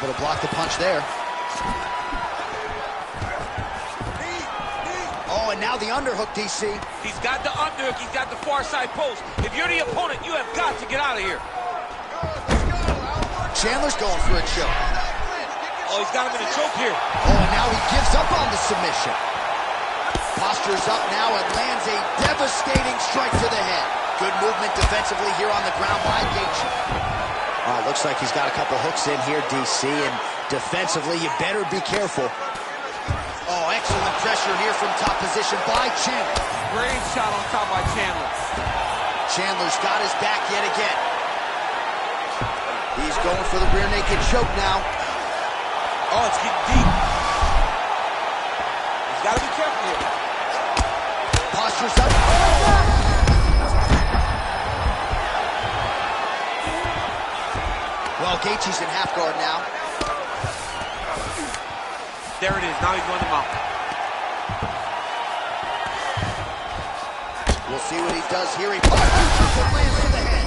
S2: Able to block the punch there. Oh, and now the underhook, DC.
S3: He's got the underhook. He's got the far side post. If you're the opponent, you have got to get out of here.
S2: Chandler's going for a choke.
S3: Oh, he's got him in a choke here.
S2: Oh, and now he gives up on the submission. Postures up now and lands a devastating strike to the head. Good movement defensively here on the ground by Gaethje. Looks like he's got a couple hooks in here, DC, and defensively, you better be careful. Oh, excellent pressure here from top position by Chandler.
S3: Great shot on top by Chandler.
S2: Chandler's got his back yet again. He's going for the rear naked choke now.
S3: Oh, it's getting deep. He's got to be careful here.
S2: Postures up. Well, Gaethje's in half guard now.
S3: There it is. Now he's going to mount.
S2: We'll see what he does here. He punches and lands to the head.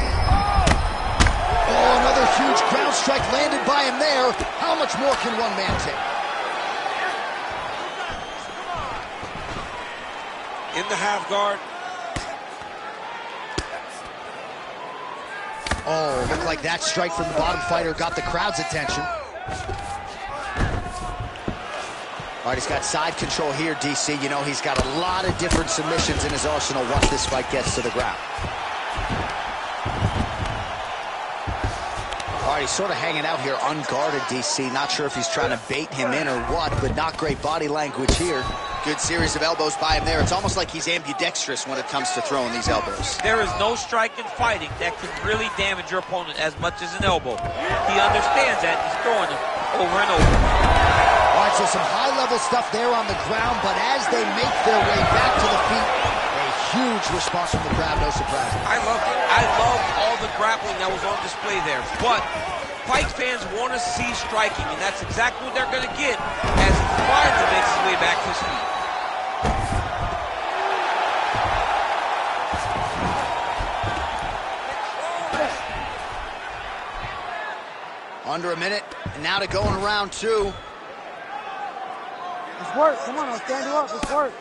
S2: Oh, another huge ground strike landed by him there. How much more can one man take?
S3: In the half guard.
S2: Oh, looked like that strike from the bottom fighter got the crowd's attention. All right, he's got side control here, DC. You know, he's got a lot of different submissions in his arsenal once this fight gets to the ground. All right, he's sort of hanging out here unguarded, DC. Not sure if he's trying to bait him in or what, but not great body language here. Good series of elbows by him there. It's almost like he's ambidextrous when it comes to throwing these elbows.
S3: There is no strike in fighting that can really damage your opponent as much as an elbow. He understands that. He's throwing them over and over.
S2: All right, so some high-level stuff there on the ground, but as they make their way back to the feet, a huge response from the crowd, no surprise.
S3: I loved it. I loved all the grappling that was on display there. But fight fans want to see striking, and that's exactly what they're going to get as Wilder makes his way back to his feet.
S2: Under a minute, and now to go in round two.
S1: Let's work. Come on, I'll stand you up. Let's work.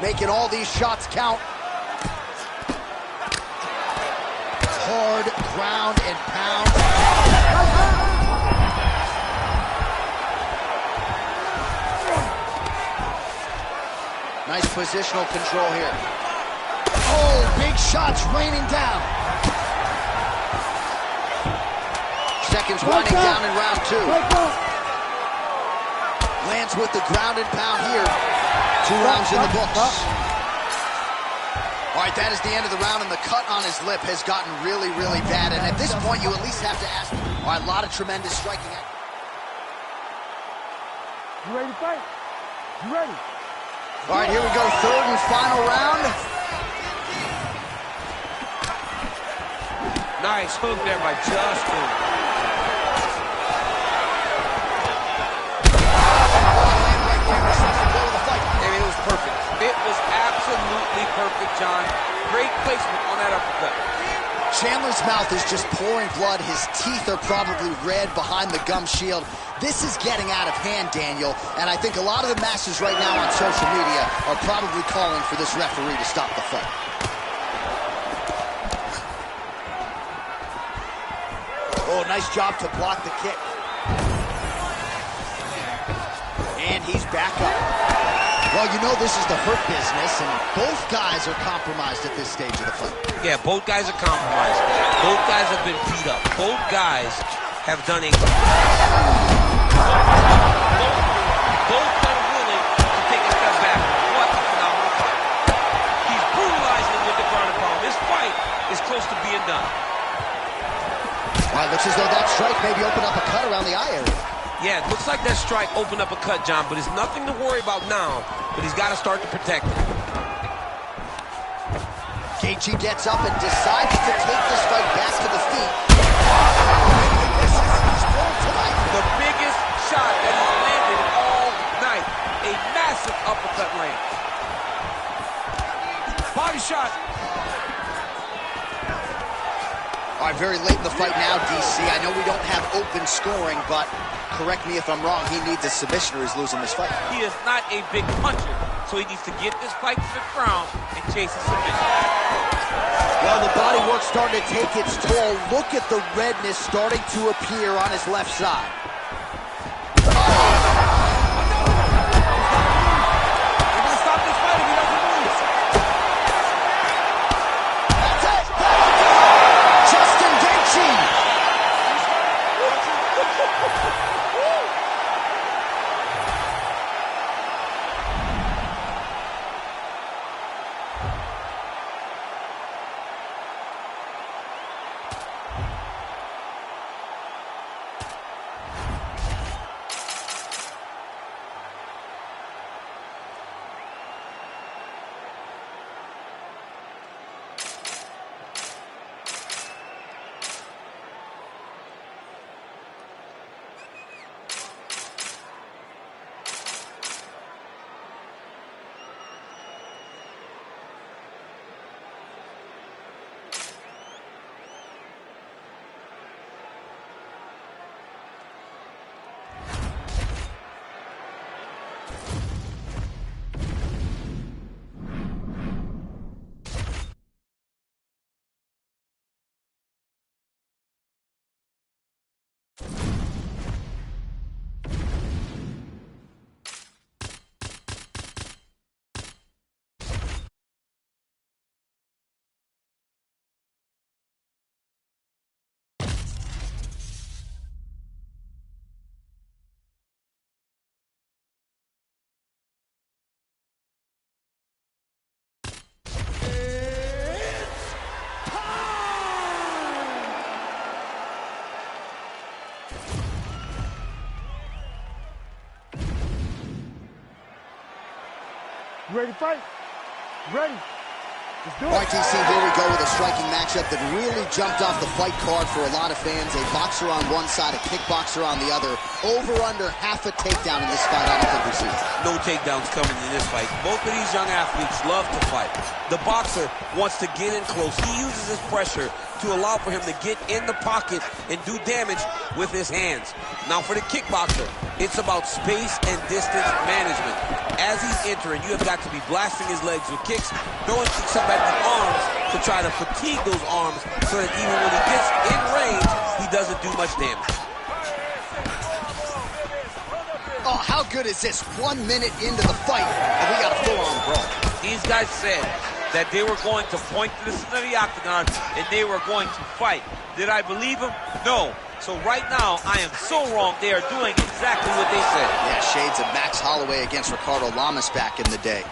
S2: Making all these shots count. Hard ground and pound. Nice positional control here. Oh, big shots raining down. Seconds winding down in round two. Lands with the ground and pound here. 2 rounds in the books. All right, that is the end of the round, and the cut on his lip has gotten really, really bad. And at this point, you at least have to ask. All right, a lot of tremendous striking.
S1: You ready to fight? You ready?
S2: All right, here we go, third and final round.
S3: Nice hook there by Justin.
S2: Right there,
S3: John. Great placement on that uppercut.
S2: Chandler's mouth is just pouring blood. His teeth are probably red behind the gum shield. This is getting out of hand, Daniel, and I think a lot of the masses right now on social media are probably calling for this referee to stop the fight. Oh, nice job to block the kick. And he's back up. Well, you know this is the hurt business, and both guys are compromised at this stage of the fight.
S3: Yeah, both guys are compromised. Both guys have been beat up. Both guys have done a... Both unwilling to take a step back. What a phenomenal fight. He's brutalizing him with the ground and pound. This fight is close to being done.
S2: Well, it looks as though that strike maybe opened up a cut around the eye area.
S3: Yeah, it looks like that strike opened up a cut, John, but it's nothing to worry about now, but he's got to start to protect it.
S2: Gaethje gets up and decides to take this fight back to the feet.
S3: The biggest shot that he's landed all night. A massive uppercut land. Body shot.
S2: All right, very late in the fight now, DC. I know we don't have open scoring, but correct me if I'm wrong, he needs a submission or he's losing this fight.
S3: He is not a big puncher, so he needs to get this fight to the ground and chase a submission.
S2: Well, the body work's starting to take its toll. Look at the redness starting to appear on his left side.
S3: We're going to stop this fight if he doesn't lose.
S2: That's it! Justin Gaethje!
S1: You ready to fight? Ready. Let's do it.
S2: All right, DC, here we go with a striking matchup that really jumped off the fight card for a lot of fans. A boxer on one side, a kickboxer on the other. Over under half a takedown in this fight. I don't think we see it.
S3: No takedowns coming in this fight. Both of these young athletes love to fight. The boxer wants to get in close. He uses his pressure to allow for him to get in the pocket and do damage with his hands. Now for the kickboxer, it's about space and distance management. As he's entering, you have got to be blasting his legs with kicks, throwing kicks up at the arms to try to fatigue those arms so that even when he gets in range, he doesn't do much damage.
S2: Oh, how good is this? 1 minute into the fight, and we got a full-on brawl.
S3: These guys said that they were going to point to the center of the octagon and they were going to fight. Did I believe them? No. So right now, I am so wrong. They are doing exactly what they said.
S2: Yeah, shades of Max Holloway against Ricardo Lamas back in the day.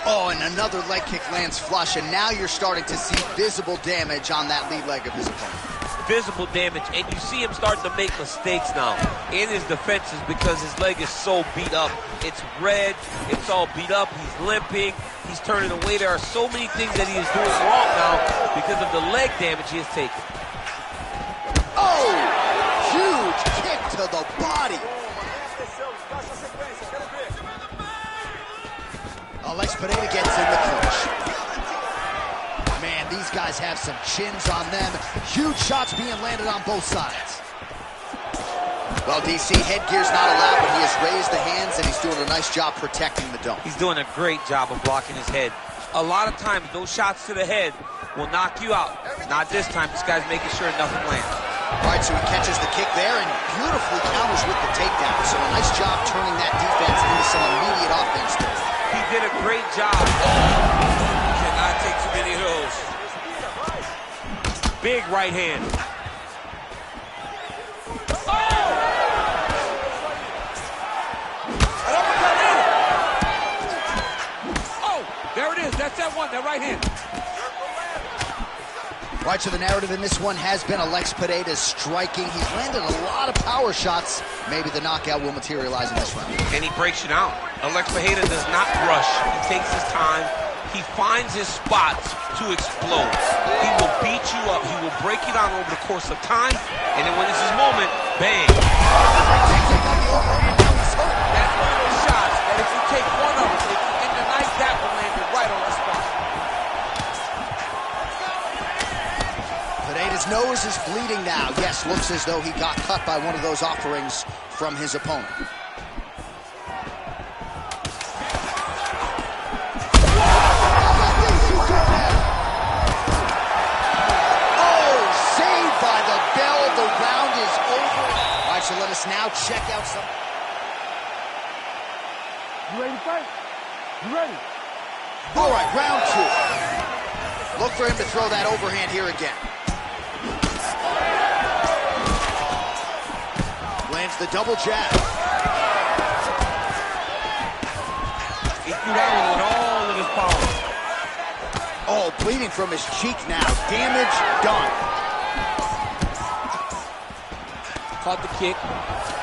S2: Oh, and another leg kick lands flush, and now you're starting to see visible damage on that lead leg of his opponent.
S3: Visible damage, and you see him starting to make mistakes now in his defenses because his leg is so beat up. It's red, it's all beat up, he's limping, he's turning away. There are so many things that he is doing wrong now because of the leg damage he has taken.
S2: Oh, huge kick to the body. Alex Pineda gets in the clinch. Man, these guys have some chins on them. Huge shots being landed on both sides. Well, DC, headgear's not allowed, but he has raised the hands, and he's doing a nice job protecting the dome.
S3: He's doing a great job of blocking his head. A lot of times, those shots to the head will knock you out. Not this time. This guy's making sure nothing lands.
S2: All right, so he catches the kick there and beautifully counters with the takedown. So a nice job turning that defense into some immediate offense there.
S3: He did a great job. Cannot take too many of those. Big right hand. There it is. That's that one, that right hand.
S2: Right, so the narrative in this one has been Alex Pineda striking. He's landed a lot of power shots. Maybe the knockout will materialize in this round.
S3: And he breaks you down. Alex Pineda does not rush. He takes his time. He finds his spots to explode. He will beat you up. He will break you down over the course of time. And then when it's his moment, bang. That's one of those shots that if you take one of them, if you end the night, that will land you right on the spot.
S2: Pineda's nose is bleeding now. Yes, looks as though he got cut by one of those offerings from his opponent. Oh, saved by the bell. The round is over. All right, so let us now check out some...
S1: You ready to fight? You ready?
S2: All right, round two. Look for him to throw that overhand here again. Lands the double jab.
S3: He threw that one with all of his power.
S2: Oh, bleeding from his cheek now. Damage done.
S3: Caught the kick.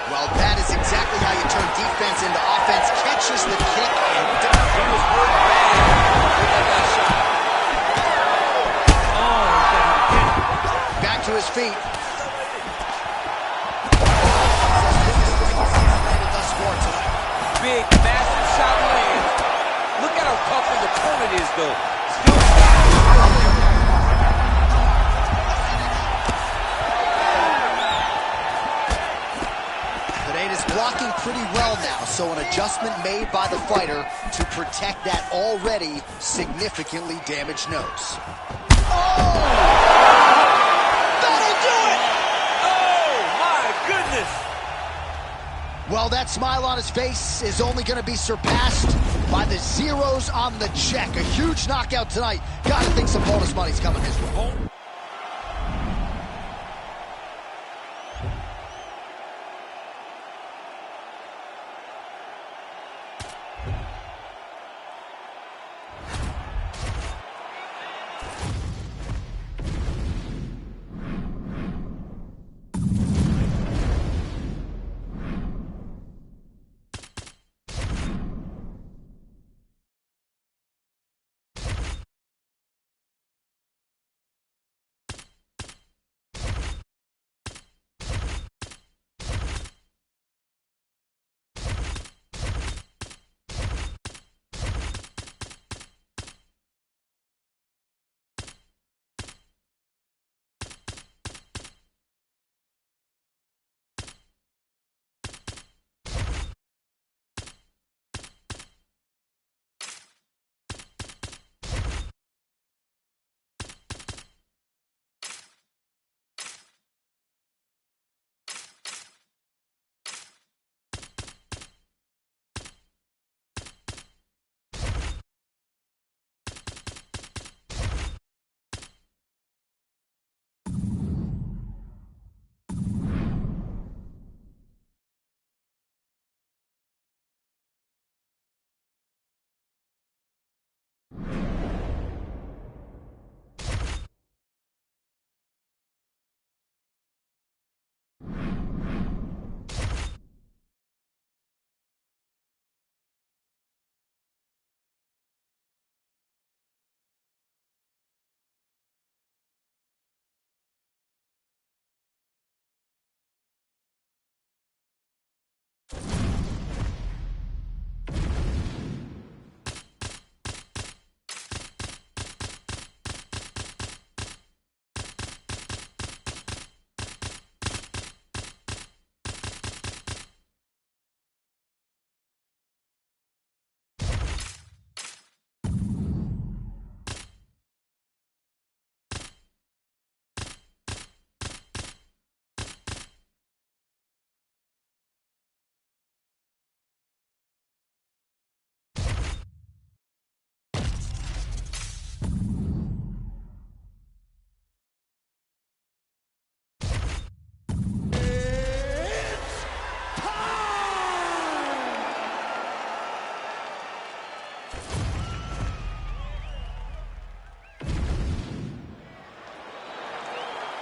S2: Well, that is exactly how you turn defense into offense. Catches the kick and
S3: He was hurt bad with that last shot. Oh,
S2: back to his feet.
S3: big, massive shot lands. Look at how tough his opponent is, though. Still
S2: Pineda's blocking pretty well now, so an adjustment made by the fighter to protect that already significantly damaged nose. Oh! That'll do it!
S3: Oh, my goodness!
S2: Well, that smile on his face is only going to be surpassed by the zeros on the check. A huge knockout tonight. Gotta think some bonus money's coming his way.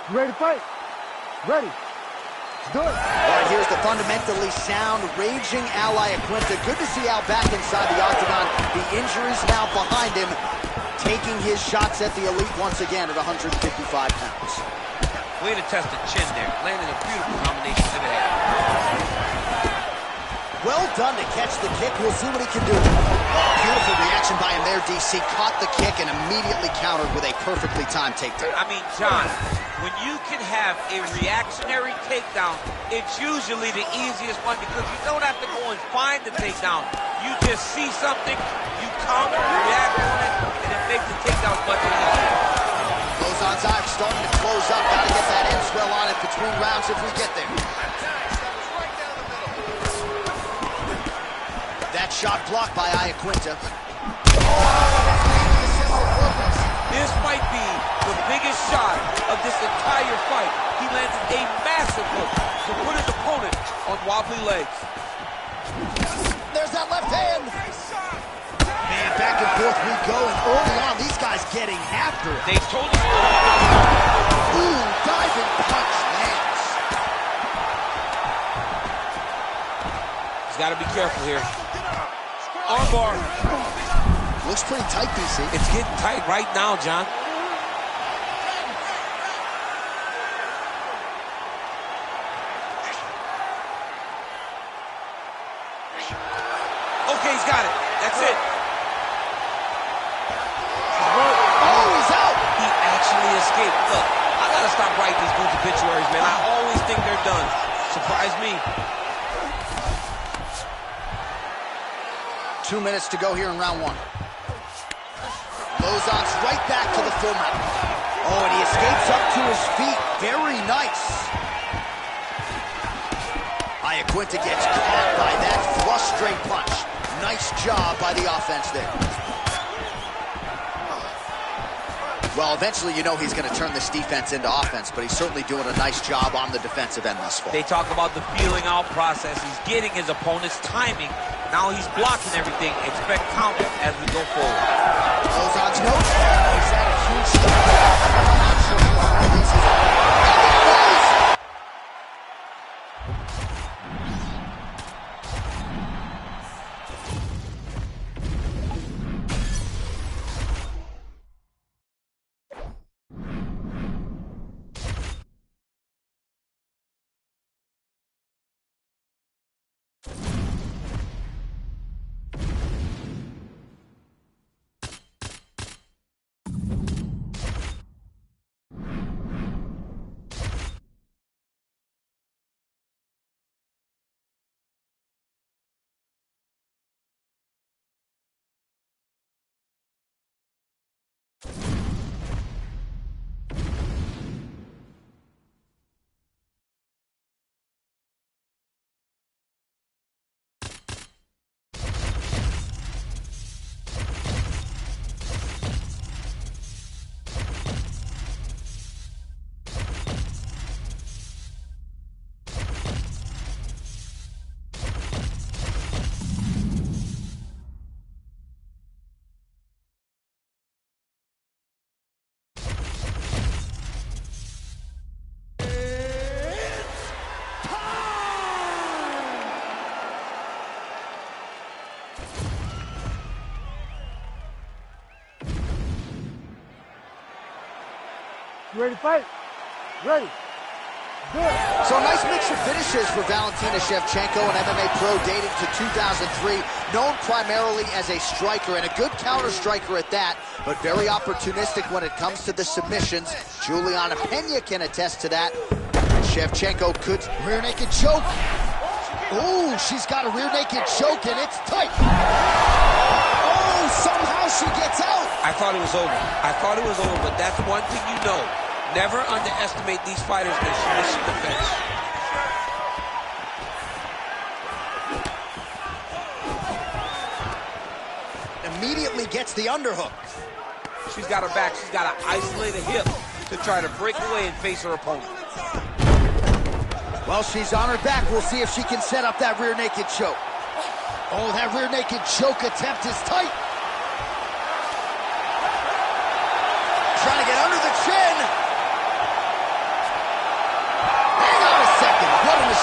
S1: You ready to fight? Ready. Let's do it.
S2: All right, here's the fundamentally sound, raging Al Iaquinta. Good to see Al back inside the octagon. The injuries now behind him, taking his shots at the elite once again at 155 pounds.
S3: Way to test the chin there. Landing a beautiful combination to the head.
S2: Well done to catch the kick. We'll see what he can do. Oh, beautiful reaction by him there, DC. Caught the kick and immediately countered with a perfectly timed takedown.
S3: I mean, John, when you can have a reactionary takedown, it's usually the easiest one because you don't have to go and find the takedown. You just see something, you counter, react on it, and it makes the takedown much easier.
S2: Lozon's eye starting to close up. Got to get that end swell on it between rounds if we get there. That shot blocked by Iaquinta.
S3: This might be the biggest shot of this entire fight. He landed a massive hook to put his opponent on wobbly legs.
S2: There's that left hand. Man, back and forth we go, and early on, these guys getting after it.
S3: They told us.
S2: Ooh, diving punch lands.
S3: He's got to be careful here. Armbar.
S2: Looks pretty tight, DC.
S3: It's getting tight right now, John. Okay, he's got it. That's it.
S2: Oh, he's out.
S3: He actually escaped. Look, I gotta stop writing these dudes obituaries, man. I always think they're done. Surprise me.
S2: 2 minutes to go here in round one. Lozon's right back to the full mount. Oh, and he escapes up to his feet. Very nice. Iaquinta gets caught by that flush straight punch. Nice job by the offense there. Well, eventually you know he's going to turn this defense into offense, but he's certainly doing a nice job on the defensive end thus far.
S3: They talk about the feeling out process. He's getting his opponent's timing. Now he's blocking everything. Expect counters as we go forward.
S2: Lozon's no. He's had a huge start. I'm not sure how this is.
S1: You ready to fight? Ready. Do it.
S2: So a nice mix of finishes for Valentina Shevchenko, an MMA pro dating to 2003, known primarily as a striker and a good counter striker at that, but very opportunistic when it comes to the submissions. Juliana Pena can attest to that. Shevchenko could rear naked choke. Oh, she's got a rear naked choke and it's tight. Oh, somehow she gets out.
S3: I thought it was over, but that's one thing you know. Never underestimate these fighters in submission defense.
S2: Immediately gets the underhook.
S3: She's got her back. She's got to isolate a hip to try to break away and face her opponent.
S2: Well, she's on her back. We'll see if she can set up that rear naked choke. Oh, that rear naked choke attempt is tight. Trying to get under the chin.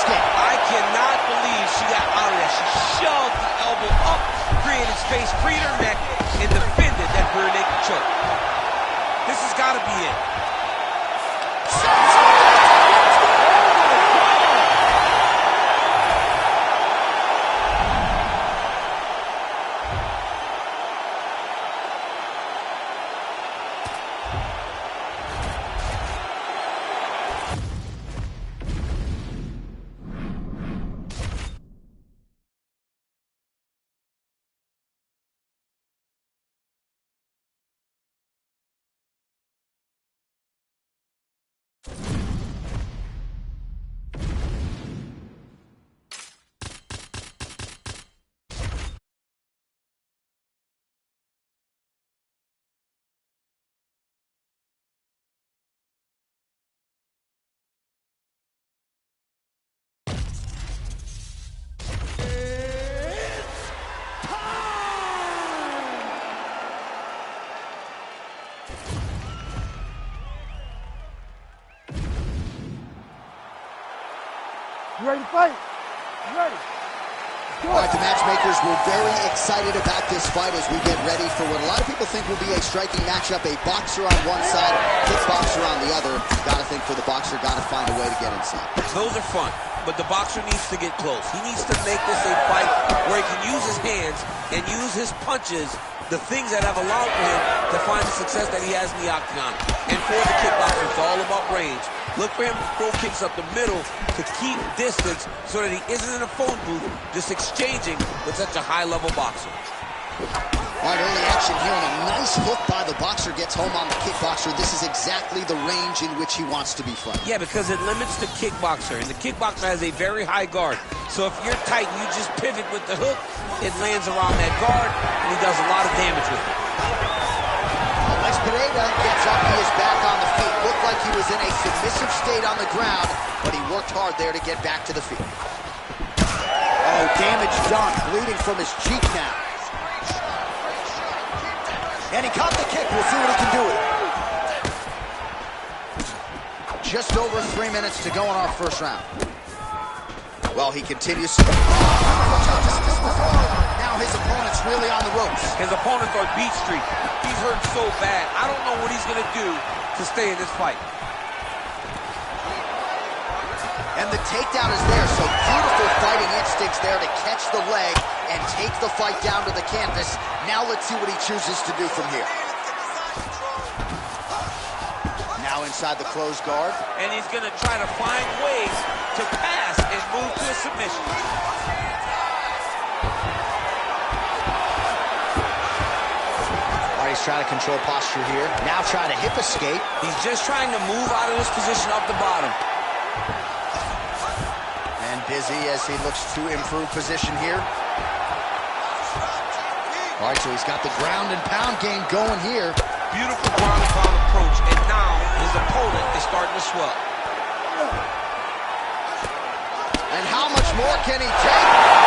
S2: escape.
S3: I cannot believe she got out of that. She shoved the elbow up, created space, freed her neck, and defended that rear naked choke. This has got to be it.
S1: You ready to fight? You ready?
S2: All right, the matchmakers were very excited about this fight as we get ready for what a lot of people think will be a striking matchup. A boxer on one side, kickboxer on the other. Got to think for the boxer, got to find a way to get inside.
S3: Those are fun, but the boxer needs to get close. He needs to make this a fight where he can use his hands and use his punches, the things that have allowed for him to find the success that he has in the octagon. And for the kickboxer, it's all about range. Look for him to throw kicks up the middle to keep distance so that he isn't in a phone booth just exchanging with such a high-level boxer.
S2: All right, early action here, and a nice hook by the boxer gets home on the kickboxer. This is exactly the range in which he wants to be fighting.
S3: Yeah, because it limits the kickboxer, and the kickboxer has a very high guard. So if you're tight and you just pivot with the hook, it lands around that guard, and he does a lot of damage with it.
S2: Alex Pereira gets up, he is back on the feet. Looked like he was in a submissive state on the ground, but he worked hard there to get back to the feet. Oh, damage done, bleeding from his cheek now. And he caught the kick, we'll see what he can do with it. Just over 3 minutes to go in our first round. Well, he continues. Now his opponent's really on the ropes.
S3: His opponent's on beat street. He's hurt so bad. I don't know what he's going to do to stay in this fight.
S2: And the takedown is there, so beautiful fighting instincts there to catch the leg and take the fight down to the canvas. Now let's see what he chooses to do from here. Now inside the closed guard.
S3: And he's going to try to find ways to pass and move to a submission.
S2: He's trying to control posture here. Now trying to hip escape.
S3: He's just trying to move out of this position up the bottom.
S2: And busy as he looks to improve position here. All right, so he's got the ground and pound game going here.
S3: Beautiful ground and pound approach, and now his opponent is starting to swell.
S2: And how much more can he take?